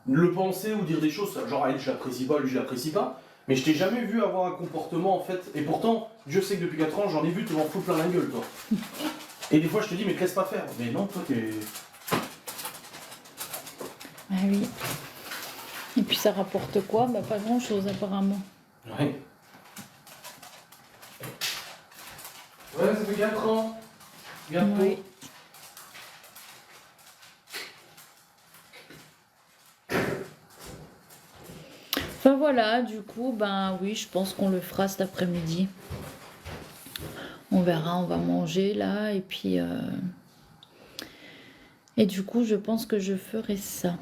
Le penser ou dire des choses, genre elle je l'apprécie pas, lui je l'apprécie pas, mais je t'ai jamais vu avoir un comportement en fait, et pourtant, Dieu sait que depuis 4 ans, j'en ai vu te m'en foutre plein la gueule, toi. Et des fois je te dis, mais te laisse pas faire. Mais non, toi t'es. Ah oui. Et puis ça rapporte quoi? Bah pas grand chose apparemment. Ouais. Ouais, ça fait 4 ans. Bientôt. Oui. Enfin voilà, du coup, ben oui, je pense qu'on le fera cet après-midi. On verra, on va manger là, et puis... Et du coup, je pense que je ferai ça.